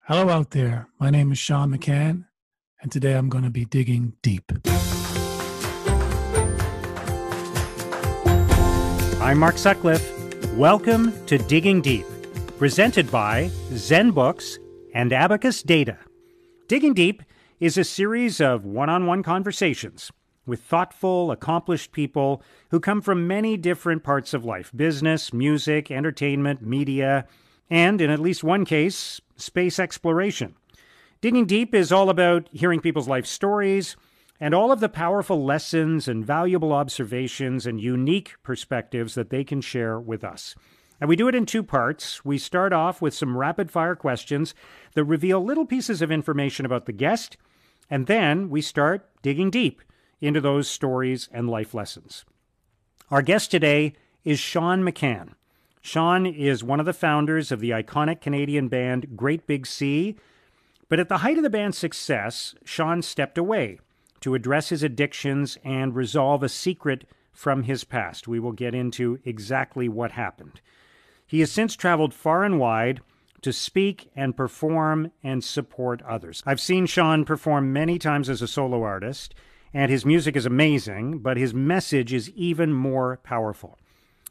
Hello out there. My name is Séan McCann, and today I'm going to be digging deep. I'm Mark Sutcliffe. Welcome to Digging Deep, presented by Zen Books and Abacus Data. Digging Deep is a series of one-on-one conversations with thoughtful, accomplished people who come from many different parts of life: business, music, entertainment, media, and in at least one case, space exploration. Digging Deep is all about hearing people's life stories and all of the powerful lessons and valuable observations and unique perspectives that they can share with us. And we do it in two parts. We start off with some rapid-fire questions that reveal little pieces of information about the guest, and then we start digging deep into those stories and life lessons. Our guest today is Séan McCann. Séan is one of the founders of the iconic Canadian band Great Big Sea, but at the height of the band's success, Séan stepped away to address his addictions and resolve a secret from his past. We will get into exactly what happened. He has since traveled far and wide to speak and perform and support others. I've seen Séan perform many times as a solo artist, and his music is amazing, but his message is even more powerful.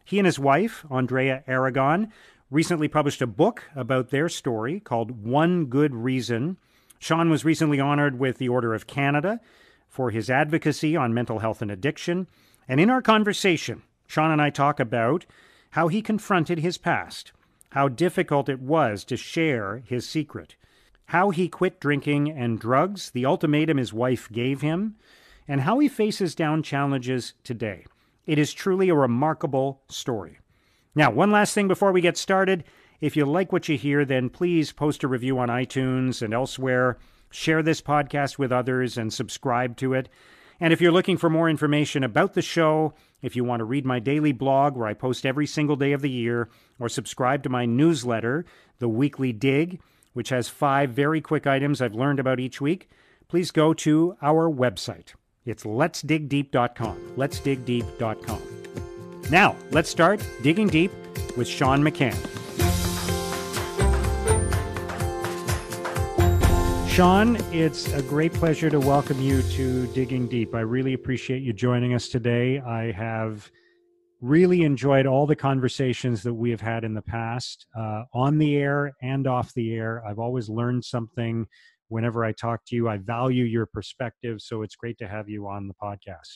He and his wife, Andrea Aragon, recently published a book about their story called One Good Reason. Séan was recently honored with the Order of Canada for his advocacy on mental health and addiction. And in our conversation, Séan and I talk about how he confronted his past, how difficult it was to share his secret, how he quit drinking and drugs, the ultimatum his wife gave him, and how he faces down challenges today. It is truly a remarkable story. Now, one last thing before we get started. If you like what you hear, then please post a review on iTunes and elsewhere. Share this podcast with others and subscribe to it. And if you're looking for more information about the show, if you want to read my daily blog where I post every single day of the year, or subscribe to my newsletter, The Weekly Dig, which has 5 very quick items I've learned about each week, please go to our website. It's letsdigdeep.com, letsdigdeep.com. Now, let's start digging deep with Séan McCann. Séan, it's a great pleasure to welcome you to Digging Deep. I really appreciate you joining us today. I have really enjoyed all the conversations that we have had in the past, on the air and off the air. I've always learned something whenever I talk to you. I value your perspective, so it's great to have you on the podcast.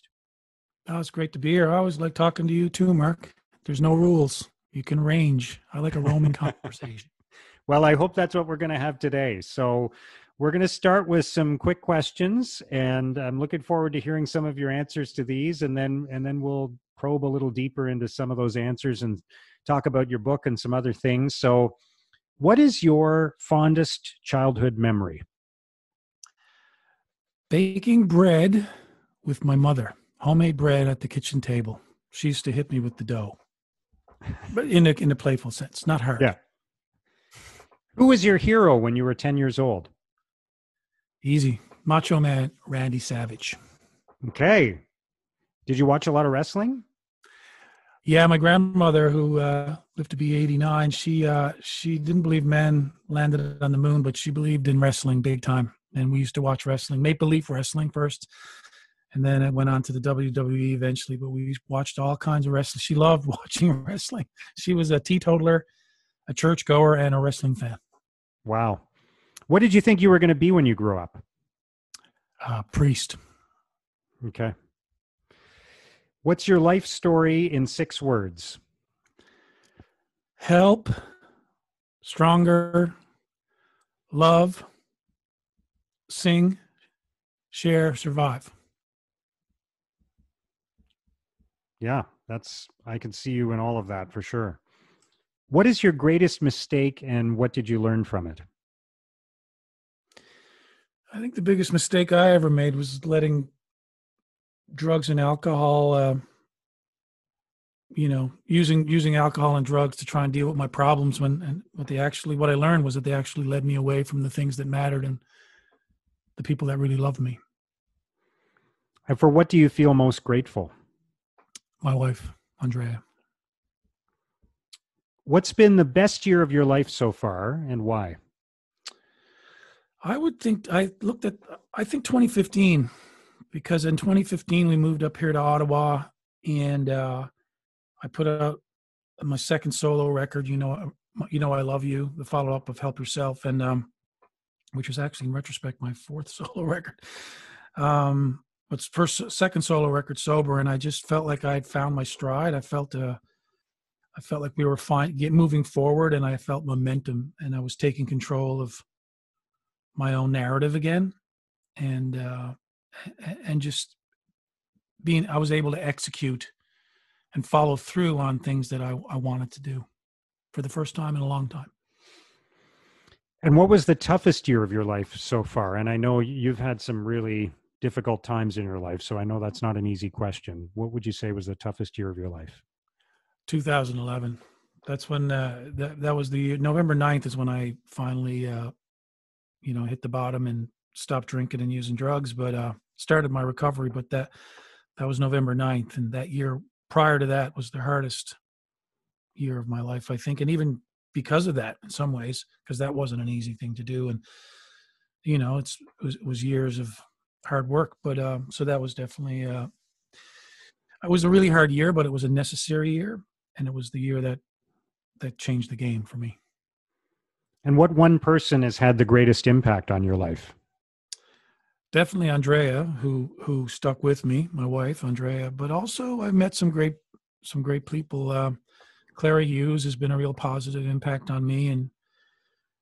Oh, it's great to be here. I always like talking to you too, Mark. There's no rules. You can range. I like a roaming conversation. Well, I hope that's what we're going to have today. So we're going to start with some quick questions, and I'm looking forward to hearing some of your answers to these, and then we'll probe a little deeper into some of those answers and talk about your book and some other things. So what is your fondest childhood memory? Baking bread with my mother. Homemade bread at the kitchen table. She used to hit me with the dough, but in a playful sense, not hard. Yeah. Who was your hero when you were 10 years old? Easy. Macho Man Randy Savage. Okay. Did you watch a lot of wrestling? Yeah, my grandmother, who lived to be 89, she didn't believe men landed on the moon, but she believed in wrestling big time. And we used to watch wrestling, Maple Leaf Wrestling first, and then it went on to the WWE eventually. But we watched all kinds of wrestling. She loved watching wrestling. She was a teetotaler, a churchgoer, and a wrestling fan. Wow. What did you think you were going to be when you grew up? Priest. Okay. What's your life story in 6 words? Help, stronger, love, sing, share, survive. Yeah, I can see you in all of that for sure. What is your greatest mistake and what did you learn from it? I think the biggest mistake I ever made was letting drugs and alcohol, using alcohol and drugs to try and deal with my problems what I learned was that they actually led me away from the things that mattered and the people that really loved me. And for what do you feel most grateful? My wife, Andrea. What's been the best year of your life so far and why? I think 2015, because in 2015 we moved up here to Ottawa, and I put out my second solo record, I Love You, the follow up of Help Yourself, and which was actually in retrospect my fourth solo record. But second solo record, Sober, and I just felt like I had found my stride. I felt like we were fine, moving forward, and I felt momentum, and I was taking control of my own narrative again, and just I was able to execute and follow through on things that I wanted to do for the first time in a long time. And what was the toughest year of your life so far? And I know you've had some really difficult times in your life, so I know that's not an easy question. What would you say was the toughest year of your life? 2011. That's when that was the November 9th is when I finally hit the bottom and stopped drinking and using drugs, but started my recovery. But that was November 9th, and that year prior to that was the hardest year of my life, I think, and even because of that in some ways, because that wasn't an easy thing to do, and it was years of hard work, but so that was definitely it was a really hard year, but it was a necessary year, and it was the year that changed the game for me. And what one person has had the greatest impact on your life? Definitely Andrea, who stuck with me, my wife, Andrea, but also I've met some great people. Clara Hughes has been a real positive impact on me, and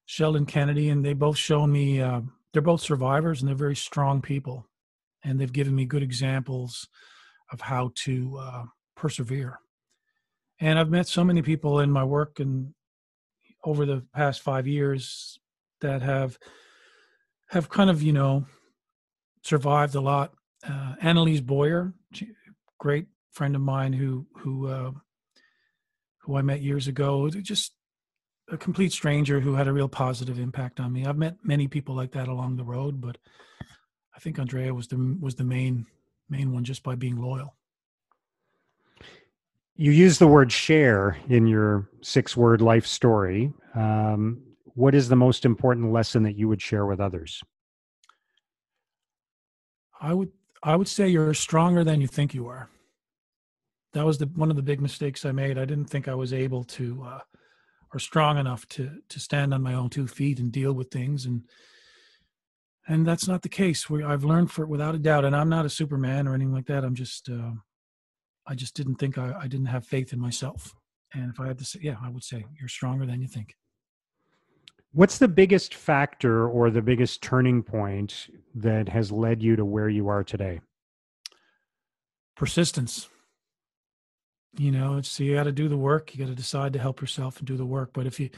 Sheldon Kennedy, and they both shown me, they're both survivors, and they're very strong people, and they've given me good examples of how to persevere. And I've met so many people in my work and over the past 5 years that have kind of, survived a lot. Annalise Boyer, great friend of mine who I met years ago, just a complete stranger who had a real positive impact on me. I've met many people like that along the road, but I think Andrea was the main one, just by being loyal. You use the word share in your 6-word life story. What is the most important lesson that you would share with others? I would say you're stronger than you think you are. That was one of the big mistakes I made. I didn't think I was able to or strong enough to stand on my own 2 feet and deal with things, and that's not the case. I've learned for it without a doubt, and I'm not a Superman or anything like that. I'm just I just didn't think I didn't have faith in myself. And if I had to say, I would say you're stronger than you think. What's the biggest factor or the biggest turning point that has led you to where you are today? Persistence. You got to do the work. You got to decide to help yourself and do the work. But if you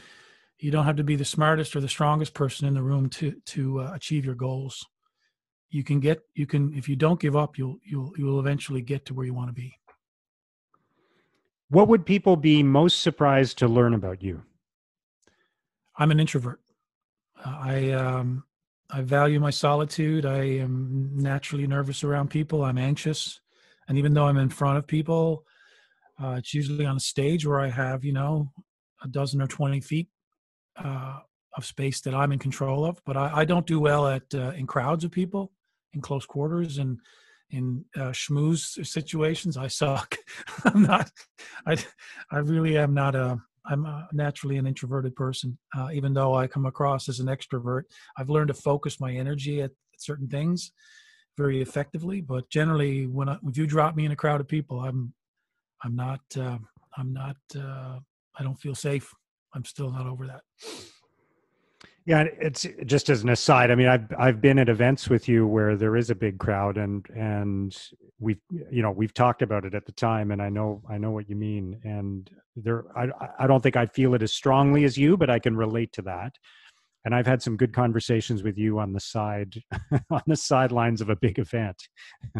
don't have to be the smartest or the strongest person in the room to achieve your goals, you can if you don't give up, you'll eventually get to where you want to be. What would people be most surprised to learn about you? I'm an introvert. I value my solitude. I am naturally nervous around people. I'm anxious. And even though I'm in front of people, it's usually on a stage where I have, a dozen or 20 feet of space that I'm in control of. But I don't do well in crowds of people, in close quarters, and in schmooze situations. I suck. I really am not I'm naturally an introverted person, even though I come across as an extrovert. I've learned to focus my energy at certain things very effectively. But generally, if you drop me in a crowd of people, I don't feel safe. I'm still not over that. Yeah, it's just as an aside. I mean, I've been at events with you where there is a big crowd, and we've talked about it at the time, and I know what you mean. And I don't think I feel it as strongly as you, but I can relate to that. And I've had some good conversations with you on the sidelines of a big event.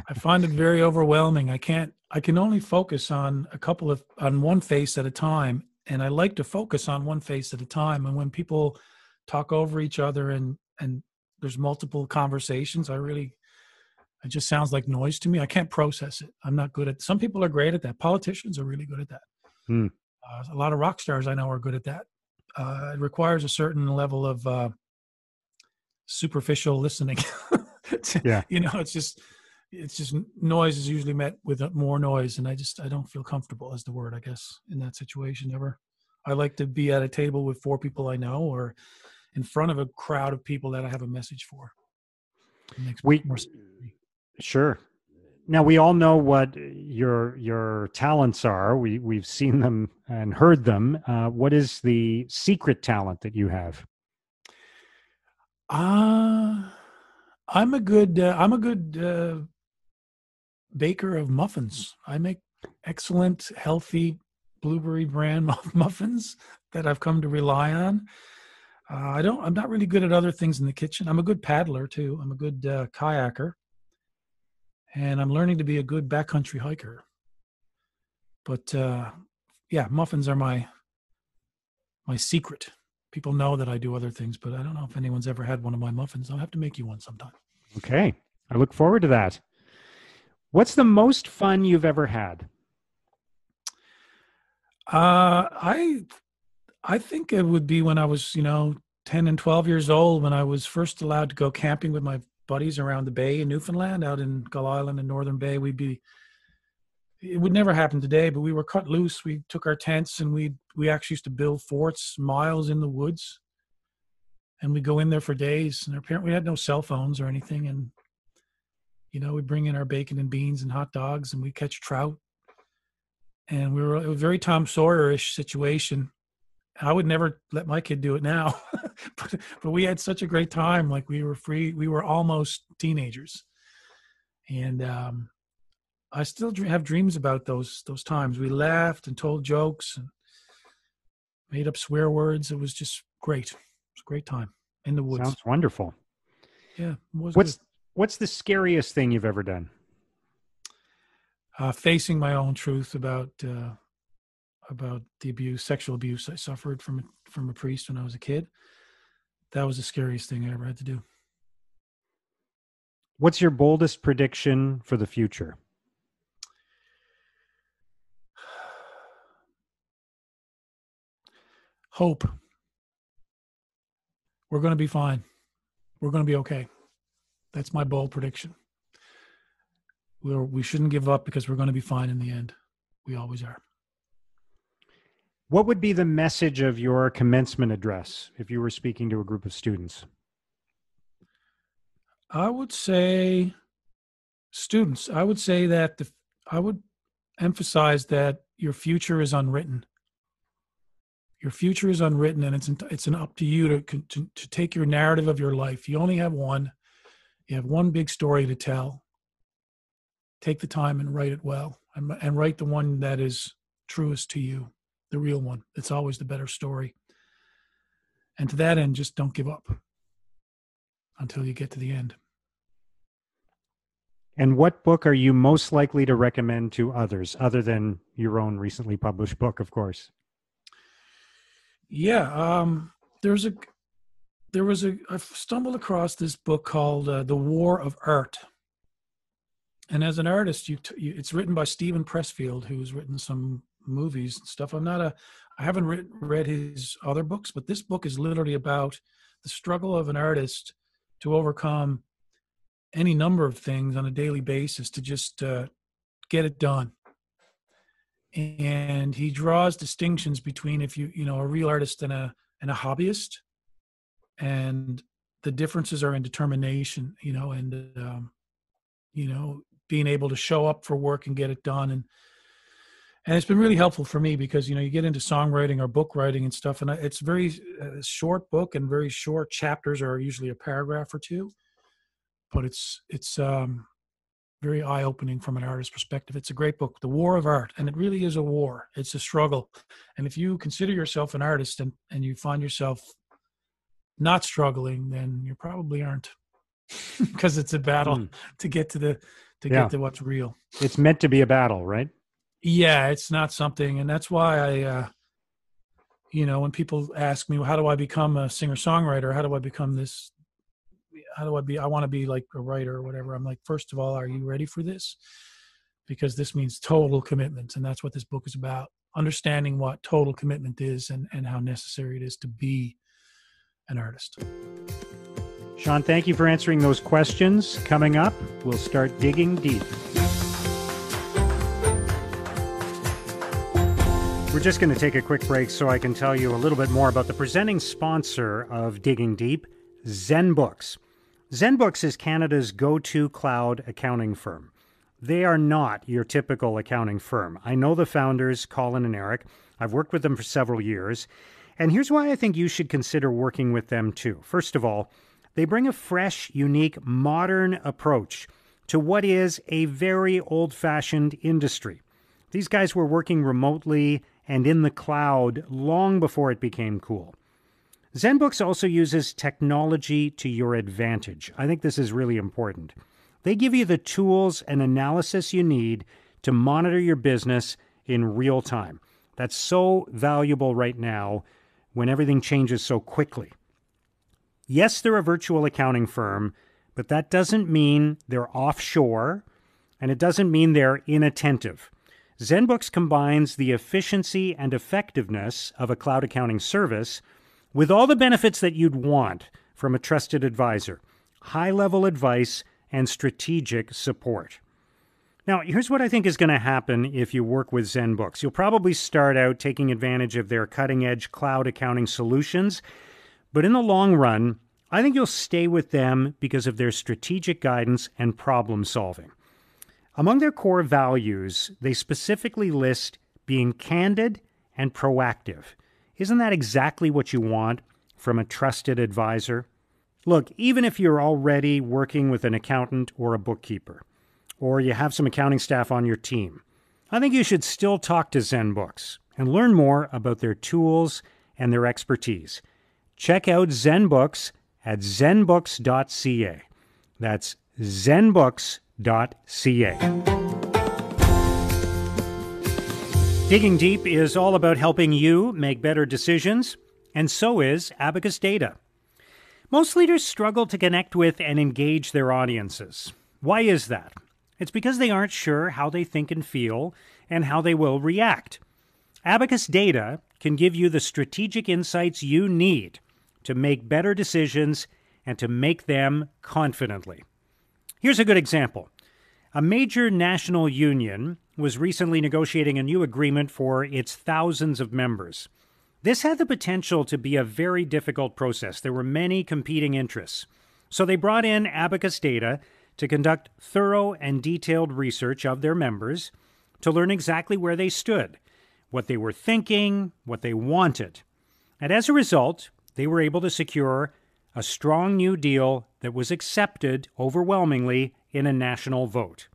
I find it very overwhelming. I can only focus on one face at a time, and I like to focus on one face at a time. And when people talk over each other and there's multiple conversations, it just sounds like noise to me. I can't process it. I'm not good at. Some people are great at that. Politicians are really good at that. A lot of rock stars I know are good at that. It requires a certain level of superficial listening. Yeah. It's just noise is usually met with more noise, and I don't feel comfortable, as the word, I guess, in that situation ever. I like to be at a table with 4 people I know, or in front of a crowd of people that I have a message for. It makes We more sense. Sure. Now we all know what your talents are. We've seen them and heard them. What is the secret talent that you have? I'm a good baker of muffins. I make excellent, healthy blueberry bran muffins that I've come to rely on. I'm not really good at other things in the kitchen. I'm a good paddler too. I'm a good kayaker, and I'm learning to be a good backcountry hiker. But yeah, muffins are my secret. People know that I do other things, but I don't know if anyone's ever had one of my muffins. I'll have to make you one sometime. Okay. I look forward to that. What's the most fun you've ever had? I think it would be when I was, 10 and 12 years old, when I was first allowed to go camping with my buddies around the bay in Newfoundland, out in Gull Island and Northern Bay. It would never happen today, but we were cut loose. We took our tents and we actually used to build forts miles in the woods, and we'd go in there for days. And we had no cell phones or anything, and we'd bring in our bacon and beans and hot dogs, and we'd catch trout. And it was a very Tom Sawyer-ish situation. I would never let my kid do it now, but we had such a great time. Like, we were free. We were almost teenagers, and I still have dreams about those times. We laughed and told jokes and made up swear words. It was just great. It was a great time in the woods. Sounds wonderful. Yeah, it was good. What's the scariest thing you've ever done? Facing my own truth about the sexual abuse I suffered from a priest when I was a kid. That was the scariest thing I ever had to do. What's your boldest prediction for the future? Hope. We're going to be fine. We're going to be okay. That's my bold prediction. We shouldn't give up, because we're going to be fine in the end. We always are. What would be the message of your commencement address if you were speaking to a group of students? I would say students. I would say that I would emphasize that your future is unwritten. Your future is unwritten, and it's up to you to take your narrative of your life. You only have one. You have one big story to tell. Take the time and write it well, and write the one that is truest to you, the real one. It's always the better story. And to that end, just don't give up until you get to the end. And what book are you most likely to recommend to others, other than your own recently published book, of course? Yeah, I stumbled across this book called The War of Art. And as an artist, it's written by Stephen Pressfield, who's written some movies and stuff. I haven't read his other books, but this book is literally about the struggle of an artist to overcome any number of things on a daily basis to just get it done. And he draws distinctions between, if a real artist and a hobbyist, and the differences are in determination, and being able to show up for work and get it done. And it's been really helpful for me, because you get into songwriting or book writing and stuff, and it's very short book, and very short chapters are usually a paragraph or two, but it's very eye-opening from an artist's perspective. It's a great book, The War of Art, and it really is a war. It's a struggle. And if you consider yourself an artist and you find yourself not struggling, then you probably aren't, because it's a battle to get to get to what's real. It's meant to be a battle, right? Yeah, it's not something, and that's why I, when people ask me, well, how do I become a singer-songwriter? How do I become this? I want to be like a writer or whatever. I'm like, first of all, are you ready for this? Because this means total commitment. And that's what this book is about. Understanding what total commitment is, and how necessary it is to be an artist. Sean, thank you for answering those questions. Coming up, we'll start digging deep. We're just going to take a quick break so I can tell you a little bit more about the presenting sponsor of Digging Deep, ZenBooks. ZenBooks is Canada's go-to cloud accounting firm. They are not your typical accounting firm. I know the founders, Colin and Eric. I've worked with them for several years. And here's why I think you should consider working with them too. First of all, they bring a fresh, unique, modern approach to what is a very old-fashioned industry. These guys were working remotely and in the cloud long before it became cool. ZenBooks also uses technology to your advantage. I think this is really important. They give you the tools and analysis you need to monitor your business in real time. That's so valuable right now when everything changes so quickly. Yes, they're a virtual accounting firm, but that doesn't mean they're offshore, and it doesn't mean they're inattentive. ZenBooks combines the efficiency and effectiveness of a cloud accounting service with all the benefits that you'd want from a trusted advisor, high-level advice, and strategic support. Now, here's what I think is going to happen if you work with ZenBooks. You'll probably start out taking advantage of their cutting-edge cloud accounting solutions, but in the long run, I think you'll stay with them because of their strategic guidance and problem solving. Among their core values, they specifically list being candid and proactive. Isn't that exactly what you want from a trusted advisor? Look, even if you're already working with an accountant or a bookkeeper, or you have some accounting staff on your team, I think you should still talk to ZenBooks and learn more about their tools and their expertise. Check out ZenBooks at zenbooks.ca. That's zenbooks.ca. Digging Deep is all about helping you make better decisions, and so is Abacus Data. Most leaders struggle to connect with and engage their audiences. Why is that? It's because they aren't sure how they think and feel and how they will react. Abacus Data can give you the strategic insights you need to make better decisions and to make them confidently. Here's a good example. A major national union was recently negotiating a new agreement for its thousands of members. This had the potential to be a very difficult process. There were many competing interests. So they brought in Abacus Data to conduct thorough and detailed research of their members to learn exactly where they stood, what they were thinking, what they wanted. And as a result, they were able to secure a strong new deal that was accepted overwhelmingly in a national vote.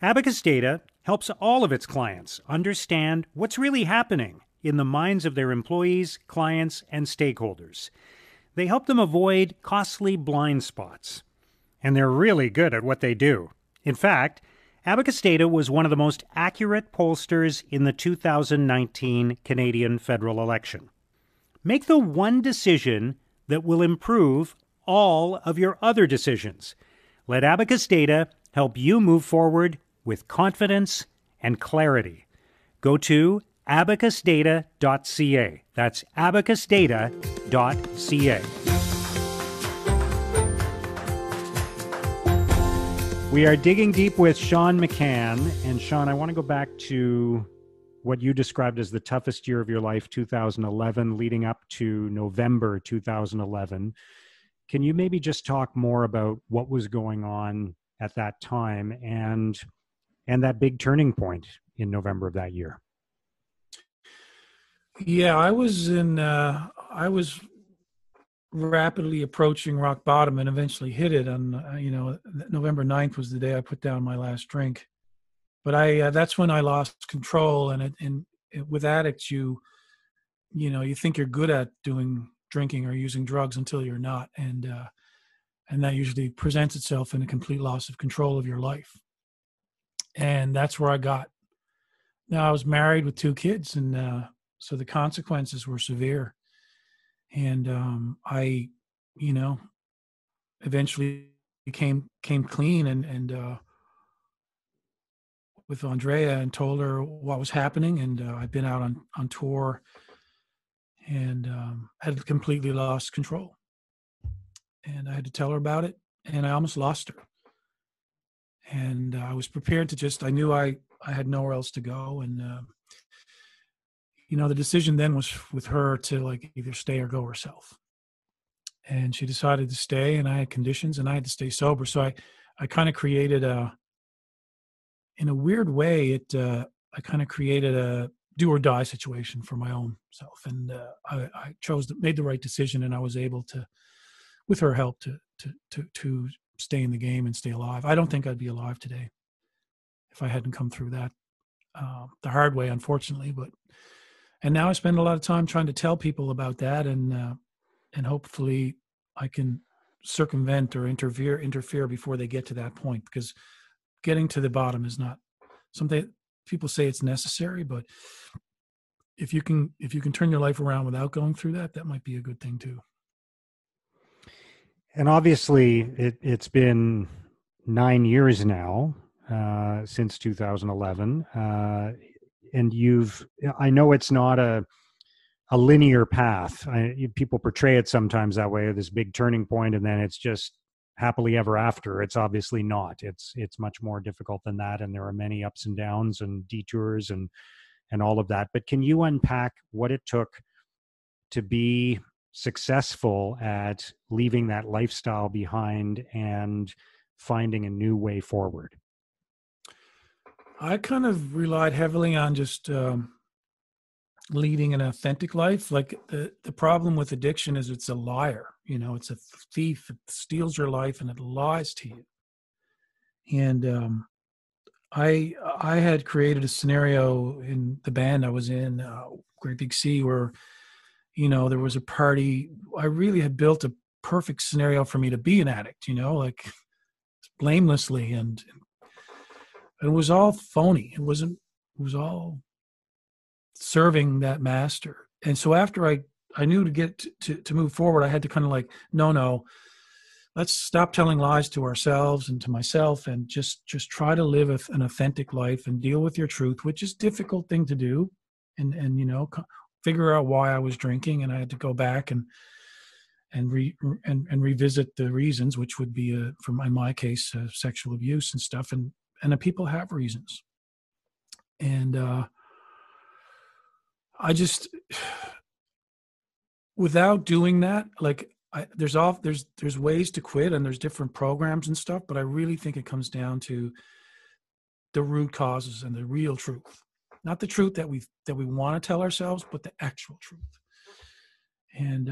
Abacus Data helps all of its clients understand what's really happening in the minds of their employees, clients, and stakeholders. They help them avoid costly blind spots. And they're really good at what they do. In fact, Abacus Data was one of the most accurate pollsters in the 2019 Canadian federal election. Make the one decision that will improve all of your other decisions. Let Abacus Data help you move forward with confidence and clarity. Go to abacusdata.ca. That's abacusdata.ca. We are digging deep with Séan McCann. And Séan, I want to go back to what you described as the toughest year of your life, 2011, leading up to November 2011. Can you maybe just talk more about what was going on at that time and that big turning point in November of that year? Yeah, I was rapidly approaching rock bottom and eventually hit it on, November 9th was the day I put down my last drink. But that's when I lost control. And with addicts, you think you're good at drinking or using drugs until you're not. And that usually presents itself in a complete loss of control of your life. And that's where I got. Now, I was married with 2 kids, and so the consequences were severe. And I, eventually came clean and with Andrea and told her what was happening. And I'd been out on tour and had completely lost control. and I had to tell her about it, and I almost lost her. And I was prepared to I knew I had nowhere else to go. And, the decision then was with her to like either stay or go herself. And she decided to stay, and I had conditions, and I had to stay sober. So I kind of created in a weird way, I kind of created a do or die situation for my own self. And I made the right decision, and I was able to, with her help, to stay in the game and stay alive. I don't think I'd be alive today if I hadn't come through that the hard way, unfortunately. And now I spend a lot of time trying to tell people about that, and hopefully I can circumvent or interfere before they get to that point, because getting to the bottom is not something people say it's necessary, but if you can turn your life around without going through that, that might be a good thing too. And obviously it's been 9 years now, since 2011. And I know it's not a linear path. People portray it sometimes that way, this big turning point, and then it's just happily ever after. It's obviously not. It's much more difficult than that, and there are many ups and downs and detours and all of that. But can you unpack what it took to be successful at leaving that lifestyle behind and finding a new way forward? I kind of relied heavily on just leading an authentic life. Like the problem with addiction is it's a liar. It's a thief. It steals your life and it lies to you. And I had created a scenario in the band I was in, Great Big Sea, where there was a party. I really had built a perfect scenario for me to be an addict. Like blamelessly, and it was all phony. It was all serving that master. And so after I knew to get to move forward, I had to kind of like, no, let's stop telling lies to ourselves and to myself, and just try to live an authentic life and deal with your truth, which is a difficult thing to do. And figure out why I was drinking, and I had to go back and revisit the reasons, which would be in my case, sexual abuse and stuff. And the people have reasons. And I just, without doing that, like there's ways to quit, and there's different programs and stuff, but I really think it comes down to the root causes and the real truth, not the truth that we want to tell ourselves, but the actual truth. And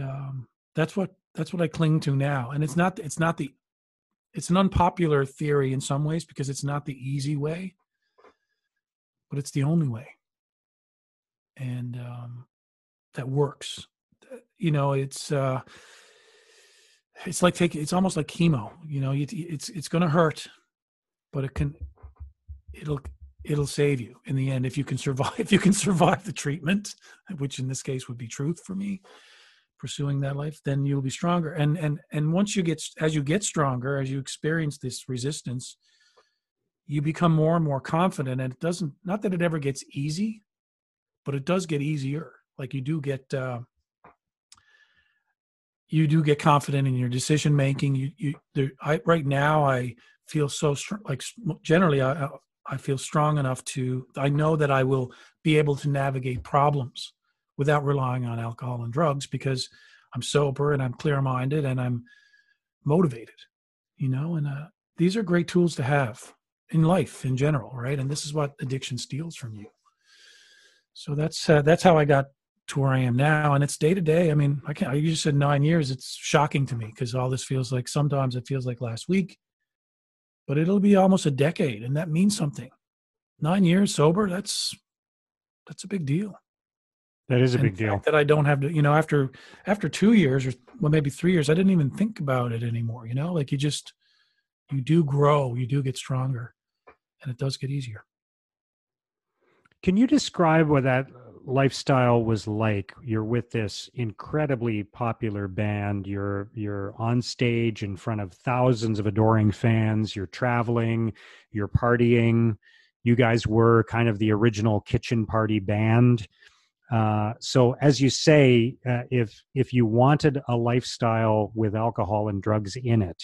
that's what I cling to now. And it's an unpopular theory in some ways, because it's not the easy way, but it's the only way. And that works. It's it's almost like chemo. It's going to hurt, but it'll save you in the end if you can survive. If you can survive the treatment, which in this case would be truth for me, pursuing that life, then you'll be stronger. And once as you get stronger, as you experience this resistance, you become more and more confident. And not that it ever gets easy, but it does get easier. Like you do get confident in your decision making. Right now I feel so strong. Like generally, I feel strong enough I know that I will be able to navigate problems without relying on alcohol and drugs, because I'm sober and I'm clear-minded and I'm motivated. And these are great tools to have in life in general, right? And this is what addiction steals from you. So that's how I got to where I am now, and it's day to day. I mean, you just said 9 years. It's shocking to me, because all this sometimes it feels like last week, but it'll be almost a decade, and that means something. 9 years sober, that's a big deal. That is a big deal. That I don't have to, after 2 years, or maybe 3 years, I didn't even think about it anymore. Like you do grow, you do get stronger, and it does get easier. Can you describe what that lifestyle was like? You're with this incredibly popular band. You're on stage in front of thousands of adoring fans. You're traveling, you're partying. You guys were kind of the original kitchen party band. So as you say, if you wanted a lifestyle with alcohol and drugs in it,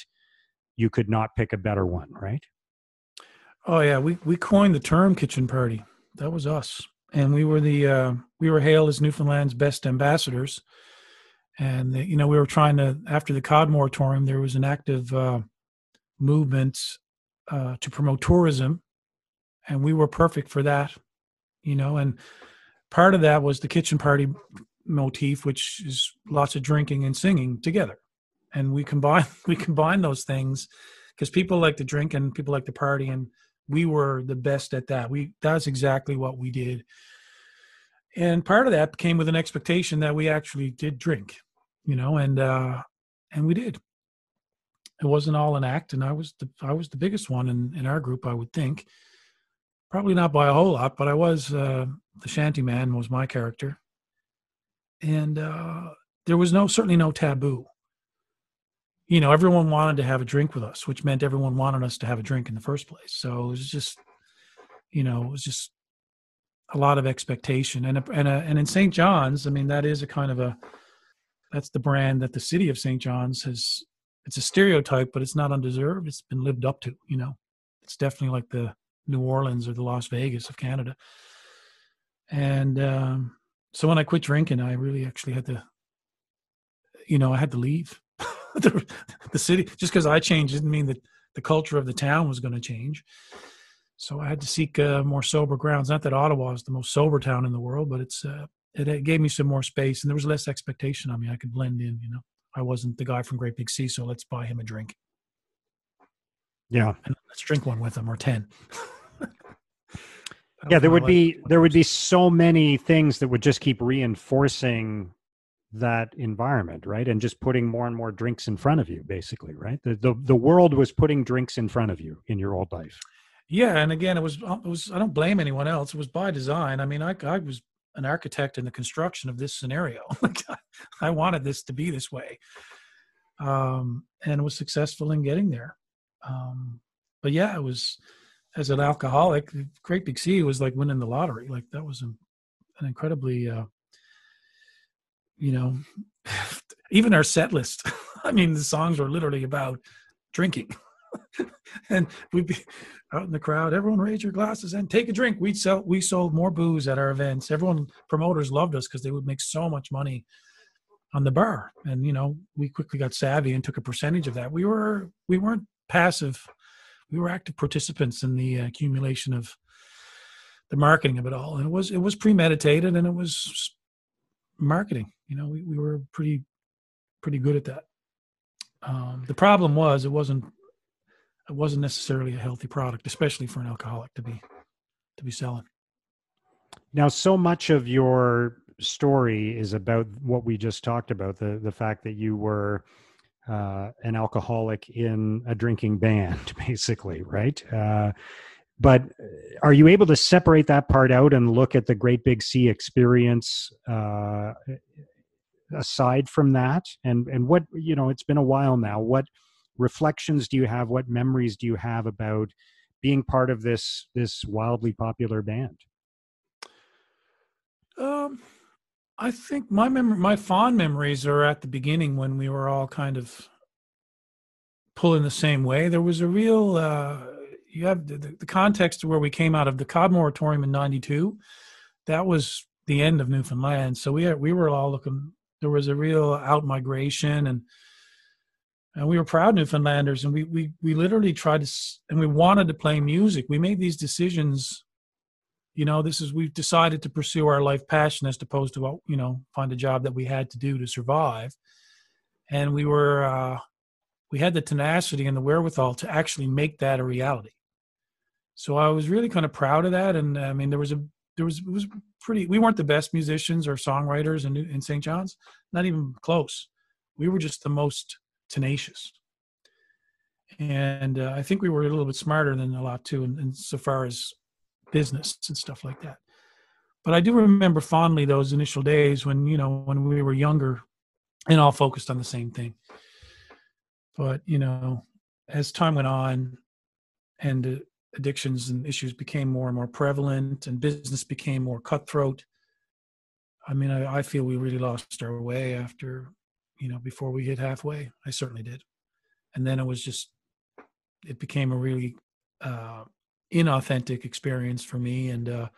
you could not pick a better one, right? Oh yeah, we coined the term kitchen party. That was us, and we were hailed as Newfoundland's best ambassadors. And we were trying to, after the cod moratorium, there was an active movement to promote tourism, and we were perfect for that. And part of that was the kitchen party motif, which is lots of drinking and singing together. And we combine those things because people like to drink and people like to party, and we were the best at that. That's exactly what we did. And part of that came with an expectation that we actually did drink, and we did. It wasn't all an act, and I was the biggest one in our group, I would think. Probably not by a whole lot, but I was the shanty man was my character, and there was certainly no taboo. Everyone wanted to have a drink with us, which meant everyone wanted us to have a drink in the first place. So it was just, a lot of expectation, and in St. John's, I mean, that is that's the brand that the city of St. John's has. It's a stereotype, but it's not undeserved. It's been lived up to. It's definitely like the New Orleans or the Las Vegas of Canada. And so when I quit drinking, I really actually had to, I had to leave the city. Just because I changed didn't mean that the culture of the town was going to change. So I had to seek more sober grounds. Not that Ottawa is the most sober town in the world, but it gave me some more space, and there was less expectation on me. I could blend in. I wasn't the guy from Great Big Sea, so let's buy him a drink. Yeah, and let's drink one with him, or 10. Yeah, there would be so many things that would just keep reinforcing that environment, right? And just putting more and more drinks in front of you, basically, right? The world was putting drinks in front of you in your old life. Yeah, and again, it was. I don't blame anyone else. It was by design. I mean, I was an architect in the construction of this scenario. I wanted this to be this way, and was successful in getting there. But yeah, it was. As an alcoholic, Great Big Sea was like winning the lottery. Like that was an incredibly, even our set list. I mean, the songs were literally about drinking. And we'd be out in the crowd, everyone raise your glasses and take a drink. We sold more booze at our events. Promoters loved us because they would make so much money on the bar. And, we quickly got savvy and took a percentage of that. We weren't passive. We were active participants in the accumulation of the marketing of it all. And it was premeditated, and it was marketing. We were pretty good at that. The problem was it wasn't necessarily a healthy product, especially for an alcoholic to be selling. Now, so much of your story is about what we just talked about, the fact that you were an alcoholic in a drinking band, basically, right? But are you able to separate that part out and look at the Great Big Sea experience aside from that? And what, it's been a while now. What reflections do you have? What memories do you have about being part of this wildly popular band? I think my fond memories are at the beginning when we were all kind of pulling the same way. There was a real, you have the context where we came out of the cod moratorium in 92. That was the end of Newfoundland. So we were all looking, there was a real out migration, and we were proud Newfoundlanders, and we literally tried to, and we wanted to play music. We made these decisions. We've decided to pursue our life passion as opposed to, find a job that we had to do to survive. And we had the tenacity and the wherewithal to actually make that a reality. So I was really kind of proud of that. And I mean, it was pretty, we weren't the best musicians or songwriters in St. John's, not even close. We were just the most tenacious. And I think we were a little bit smarter than a lot too, in so far as business and stuff like that. But I do remember fondly those initial days when we were younger and all focused on the same thing. But as time went on and addictions and issues became more and more prevalent and business became more cutthroat, I mean, I feel we really lost our way after, before we hit halfway. I certainly did. And then it became a really inauthentic experience for me. And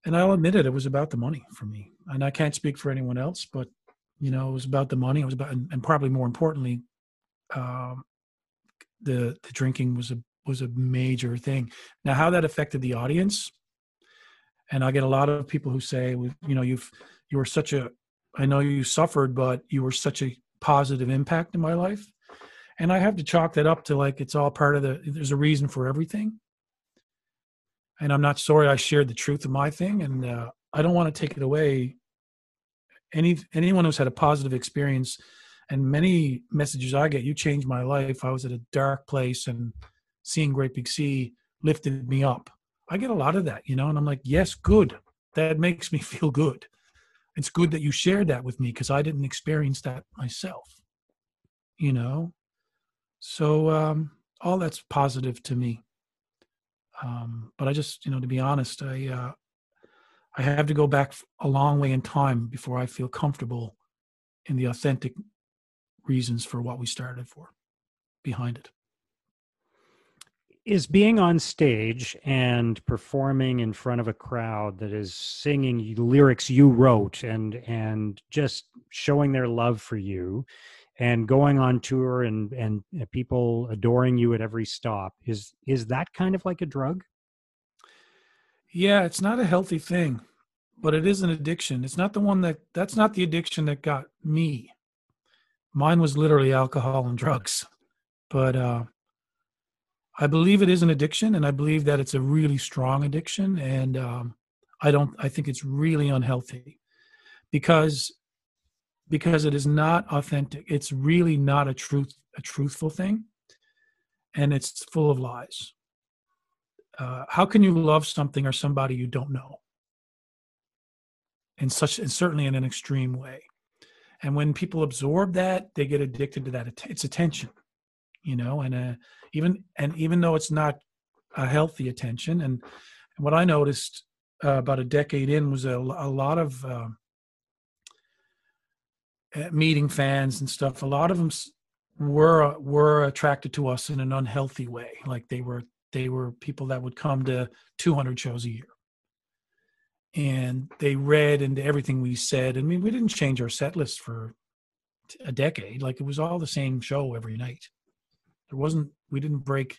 I'll admit it was about the money for me. And I can't speak for anyone else, but, it was about the money. It was about, and probably more importantly, the drinking was a major thing. Now, how that affected the audience, and I get a lot of people who say, you were such a, I know you suffered, but you were such a positive impact in my life. And I have to chalk that up to like, it's all part of there's a reason for everything. And I'm not sorry I shared the truth of my thing. And I don't want to take it away. Anyone who's had a positive experience, and many messages I get, you changed my life. I was at a dark place, and seeing Great Big Sea lifted me up. I get a lot of that, and I'm like, yes, good. That makes me feel good. It's good that you shared that with me because I didn't experience that myself, So all that's positive to me. But I just, to be honest, I have to go back a long way in time before I feel comfortable in the authentic reasons for what we started for behind it. Is being on stage and performing in front of a crowd that is singing lyrics you wrote and just showing their love for you and going on tour and people adoring you at every stop, is that kind of like a drug? Yeah, it's not a healthy thing, but it is an addiction. It's not that's not the addiction that got me. Mine was literally alcohol and drugs. But I believe it is an addiction, and I believe that it's a really strong addiction. And I think it's really unhealthy because it is not authentic. It's really not a truthful thing. And it's full of lies. How can you love something or somebody you don't know? And certainly in an extreme way. And when people absorb that, they get addicted to that. It's attention, and even though it's not a healthy attention. And what I noticed about a decade in was a lot of meeting fans and stuff. A lot of them were attracted to us in an unhealthy way. Like they were people that would come to 200 shows a year. And they read into everything we said. I mean, we didn't change our set list for a decade. Like it was all the same show every night. We didn't break,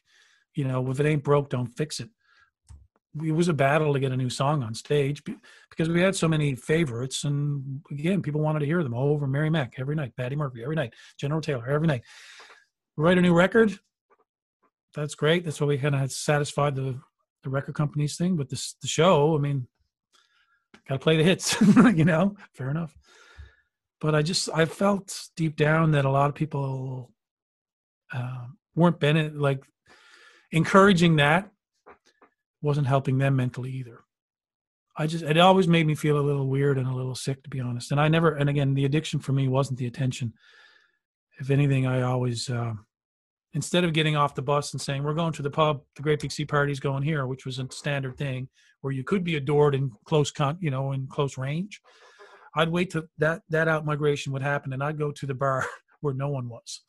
if it ain't broke, don't fix it. It was a battle to get a new song on stage because we had so many favorites. And again, people wanted to hear them over. Mary Mac every night, Patty Murphy every night, General Taylor every night. Write a new record. That's great. That's what we kind of had satisfied the record company's thing. But the show, I mean, got to play the hits, fair enough. But I felt deep down that a lot of people weren't like encouraging that wasn't helping them mentally either. It always made me feel a little weird and a little sick, to be honest. And again, the addiction for me wasn't the attention. If anything, I always, instead of getting off the bus and saying, we're going to the pub, the Great Big Sea Party's going here, which was a standard thing where you could be adored in close range, I'd wait till that out-migration would happen, and I'd go to the bar where no one was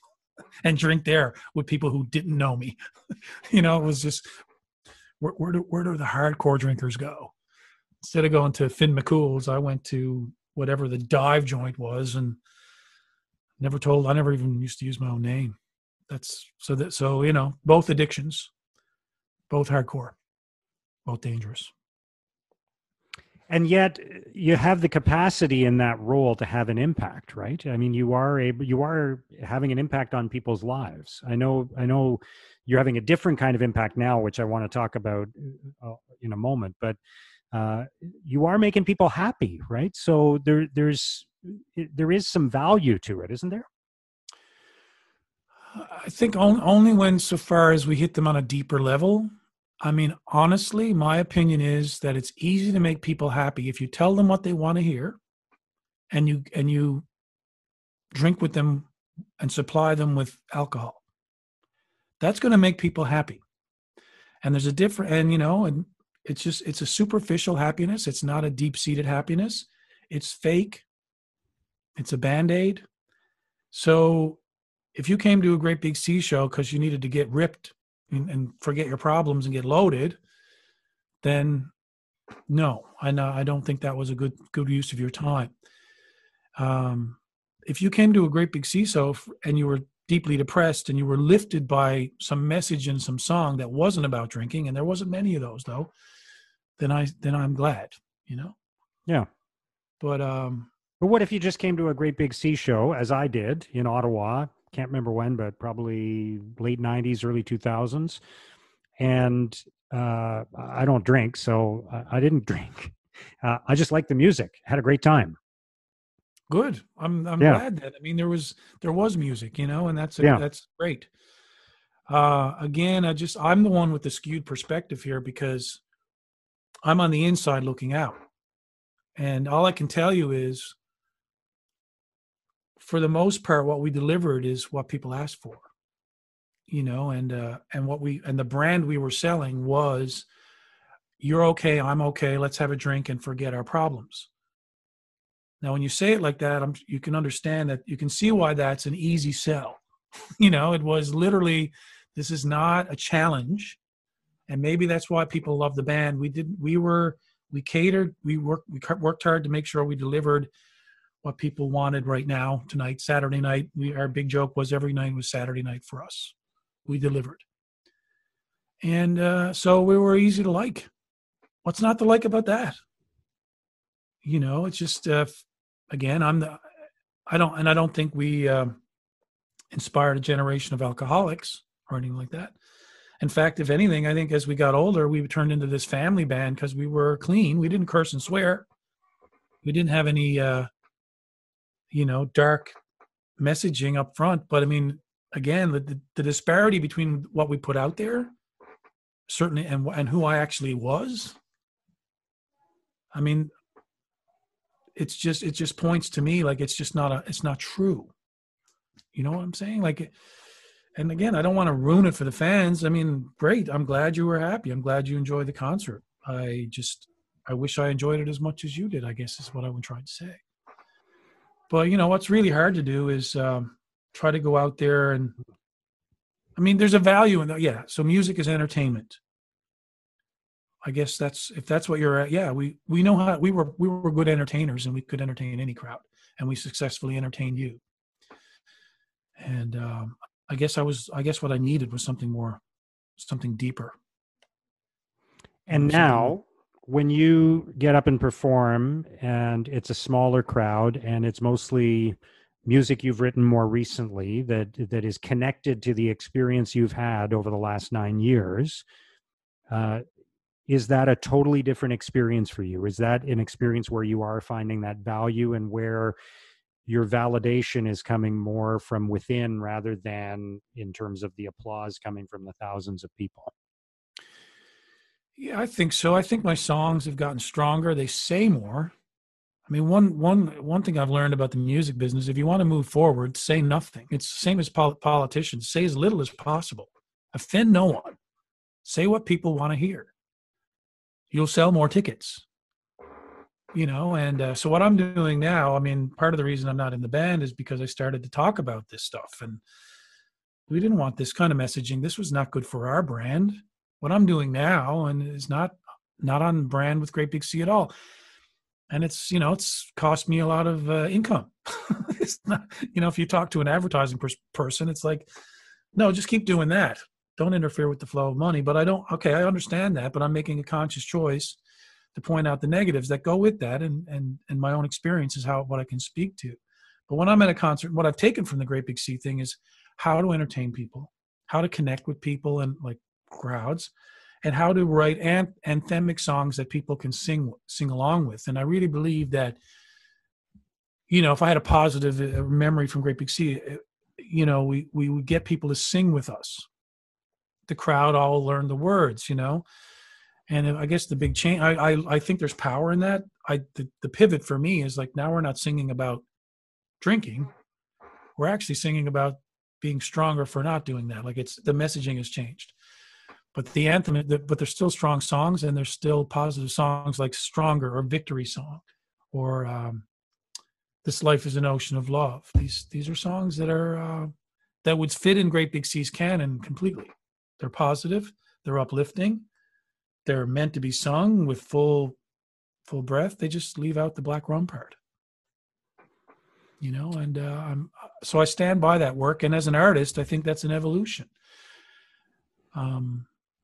and drink there with people who didn't know me. It was just, where do the hardcore drinkers go? Instead of going to Finn McCool's, I went to whatever the dive joint was, and I never even used to use my own name. Both addictions, both hardcore, both dangerous. And yet you have the capacity in that role to have an impact, right? I mean, you are having an impact on people's lives. I know you're having a different kind of impact now, which I want to talk about in a moment, but you are making people happy, right? So there is some value to it, isn't there? I think only when so far as we hit them on a deeper level. I mean, honestly, my opinion is that it's easy to make people happy if you tell them what they want to hear and you drink with them and supply them with alcohol. That's going to make people happy. And there's and it's a superficial happiness. It's not a deep-seated happiness. It's fake. It's a Band-Aid. So if you came to a Great Big Sea show because you needed to get ripped and forget your problems and get loaded, then no, I don't think that was a good use of your time. If you came to a Great Big Sea show and you were deeply depressed and you were lifted by some message in some song that wasn't about drinking, and there wasn't many of those though, then I'm glad, you know. Yeah. But what if you just came to a Great Big Sea show, as I did in Ottawa? Can't remember when, but probably late 90s, early 2000s. And I don't drink, so I didn't drink. I just liked the music. Had a great time. Good. I'm glad that. I mean, there was music, you know, and that's great. Again, I'm the one with the skewed perspective here because I'm on the inside looking out. And all I can tell you is, for the most part, what we delivered is what people asked for, you know, and the brand we were selling was, you're okay, I'm okay, let's have a drink and forget our problems. Now, when you say it like that, you can understand that, you can see why that's an easy sell. You know, it was literally, this is not a challenge. And maybe that's why people love the band. We catered, we worked hard to make sure we delivered what people wanted right now, tonight, Saturday night. Our big joke was every night was Saturday night for us. We delivered. And so we were easy to like. What's not to like about that? You know, it's just, again, I don't think we inspired a generation of alcoholics or anything like that. In fact, if anything, I think as we got older, we turned into this family band because we were clean. We didn't curse and swear. We didn't have any, dark messaging up front. But I mean, again, the disparity between what we put out there, certainly, and who I actually was. I mean, it just points to me like it's not true. You know what I'm saying? Like, and again, I don't want to ruin it for the fans. I mean, great. I'm glad you were happy. I'm glad you enjoyed the concert. I wish I enjoyed it as much as you did, I guess is what I would try to say. But, you know, what's really hard to do is try to go out there and, I mean, there's a value in that. Yeah. So music is entertainment. I guess if that's what you're at. Yeah. We know how we were good entertainers, and we could entertain any crowd, and we successfully entertained you. And I guess what I needed was something deeper. And now, when you get up and perform, and it's a smaller crowd, and it's mostly music you've written more recently that is connected to the experience you've had over the last 9 years, is that a totally different experience for you? Is that an experience where you are finding that value, and where your validation is coming more from within rather than in terms of the applause coming from the thousands of people? Yeah, I think so. I think my songs have gotten stronger. They say more. I mean, one thing I've learned about the music business, if you want to move forward, say nothing. It's the same as politicians. Say as little as possible. Offend no one. Say what people want to hear. You'll sell more tickets. You know, and so what I'm doing now, I mean, part of the reason I'm not in the band is because I started to talk about this stuff, and we didn't want this kind of messaging. This was not good for our brand. What I'm doing now, and is not on brand with Great Big Sea at all. And it's, you know, it's cost me a lot of income. It's not, you know, if you talk to an advertising person, it's like, no, just keep doing that. Don't interfere with the flow of money. But I understand that, but I'm making a conscious choice to point out the negatives that go with that, and my own experience is what I can speak to. But when I'm at a concert, what I've taken from the Great Big Sea thing is how to entertain people, how to connect with people and like crowds, and how to write anthemic songs that people can sing along with. And I really believe that, you know, if I had a positive memory from Great Big Sea, you know, we would get people to sing with us. The crowd all learn the words, you know. And I guess the big change, I think there's power in that. The pivot for me is like, now we're not singing about drinking. We're actually singing about being stronger for not doing that. Like, the messaging has changed. But the anthem, but there's still strong songs, and there's still positive songs like Stronger or Victory Song or This Life is an Ocean of Love. These are songs that are that would fit in Great Big Sea's canon completely. They're positive, they're uplifting, they're meant to be sung with full breath. They just leave out the black rum part, and so I stand by that work. And as an artist, I think that's an evolution.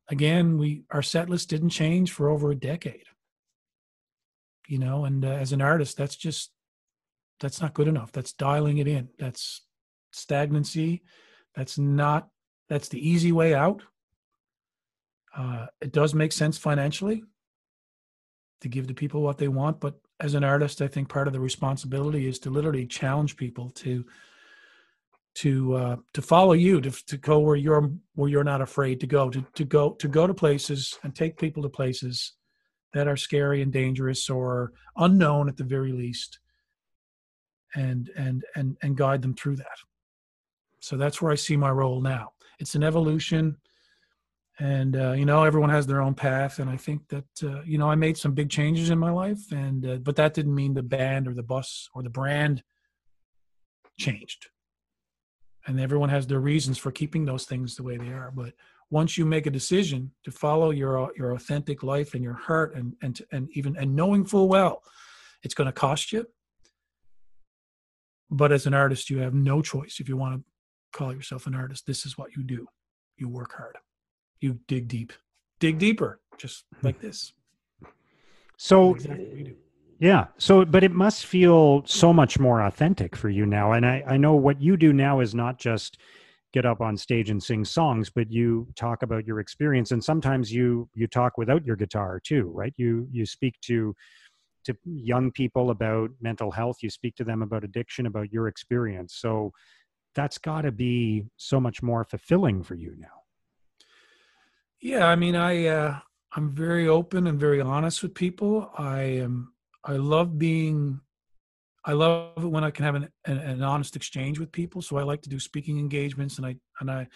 Again, our set list didn't change for over a decade, and as an artist, that's not good enough. That's dialing it in. That's stagnancy. That's the easy way out. It does make sense financially to give the people what they want, but as an artist, I think part of the responsibility is to literally challenge people to follow you, to go where you're not afraid to go, to go to places and take people to places that are scary and dangerous or unknown at the very least, and guide them through that. So that's where I see my role now. It's an evolution, and everyone has their own path, and I think that I made some big changes in my life, and but that didn't mean the band or the bus or the brand changed. And everyone has their reasons for keeping those things the way they are. But once you make a decision to follow your authentic life and your heart, and knowing full well it's going to cost you, but as an artist, you have no choice. If you want to call yourself an artist, this is what you do. You work hard. You dig deep. Dig deeper, just like this. So, exactly what we do. Yeah. So, but it must feel so much more authentic for you now. And I know what you do now is not just get up on stage and sing songs, but you talk about your experience. And sometimes you talk without your guitar too, right? You speak to young people about mental health. You speak to them about addiction, about your experience. So that's got to be so much more fulfilling for you now. Yeah. I mean, I'm very open and very honest with people. I love it when I can have an honest exchange with people. So I like to do speaking engagements, and I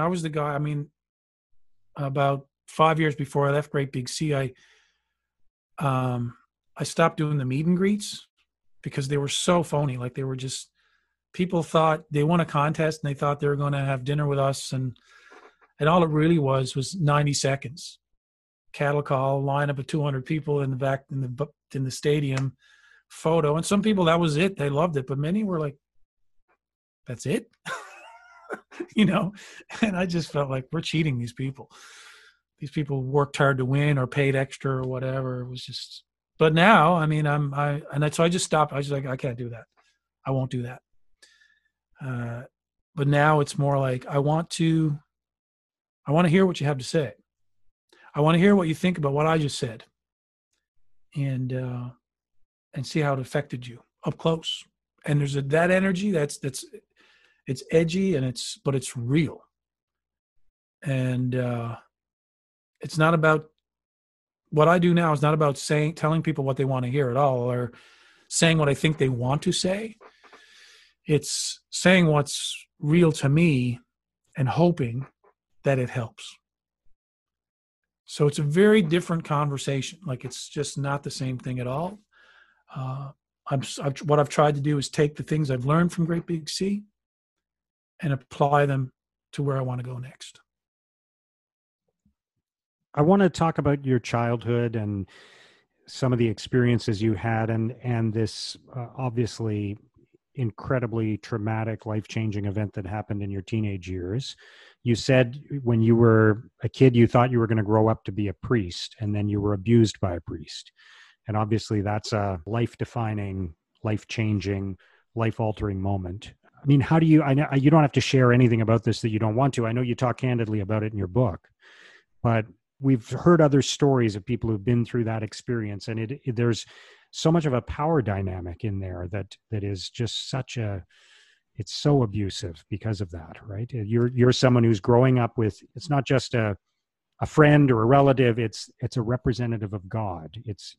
was the guy. I mean, about 5 years before I left Great Big Sea, I stopped doing the meet and greets because they were so phony. Like, they were just, people thought they won a contest and they thought they were going to have dinner with us, and all it really was 90 seconds. Cattle call, line up of 200 people in the back in the stadium, photo. And some people, that was it. They loved it. But many were like, that's it? And I just felt like we're cheating these people. These people worked hard to win or paid extra or whatever. It was just, but now, I mean, so I just stopped. I was like, I can't do that. I won't do that. But now it's more like, I want to hear what you have to say. I want to hear what you think about what I just said, and see how it affected you up close. And there's that energy that's it's edgy, but it's real. And it's not about, what I do now is not about telling people what they want to hear at all, or saying what I think they want to say. It's saying what's real to me and hoping that it helps. So it's a very different conversation. Like, it's just not the same thing at all. What I've tried to do is take the things I've learned from Great Big Sea and apply them to where I want to go next. I want to talk about your childhood and some of the experiences you had, and this obviously incredibly traumatic, life-changing event that happened in your teenage years. You said when you were a kid, you thought you were going to grow up to be a priest, and then you were abused by a priest. And obviously that's a life-defining, life-changing, life-altering moment. I mean, how do you, I know you don't have to share anything about this that you don't want to. I know you talk candidly about it in your book, but we've heard other stories of people who've been through that experience. And there's so much of a power dynamic in there that is just it's so abusive because of that, right? You're someone who's growing up with, it's not just a friend or a relative, it's a representative of God. It's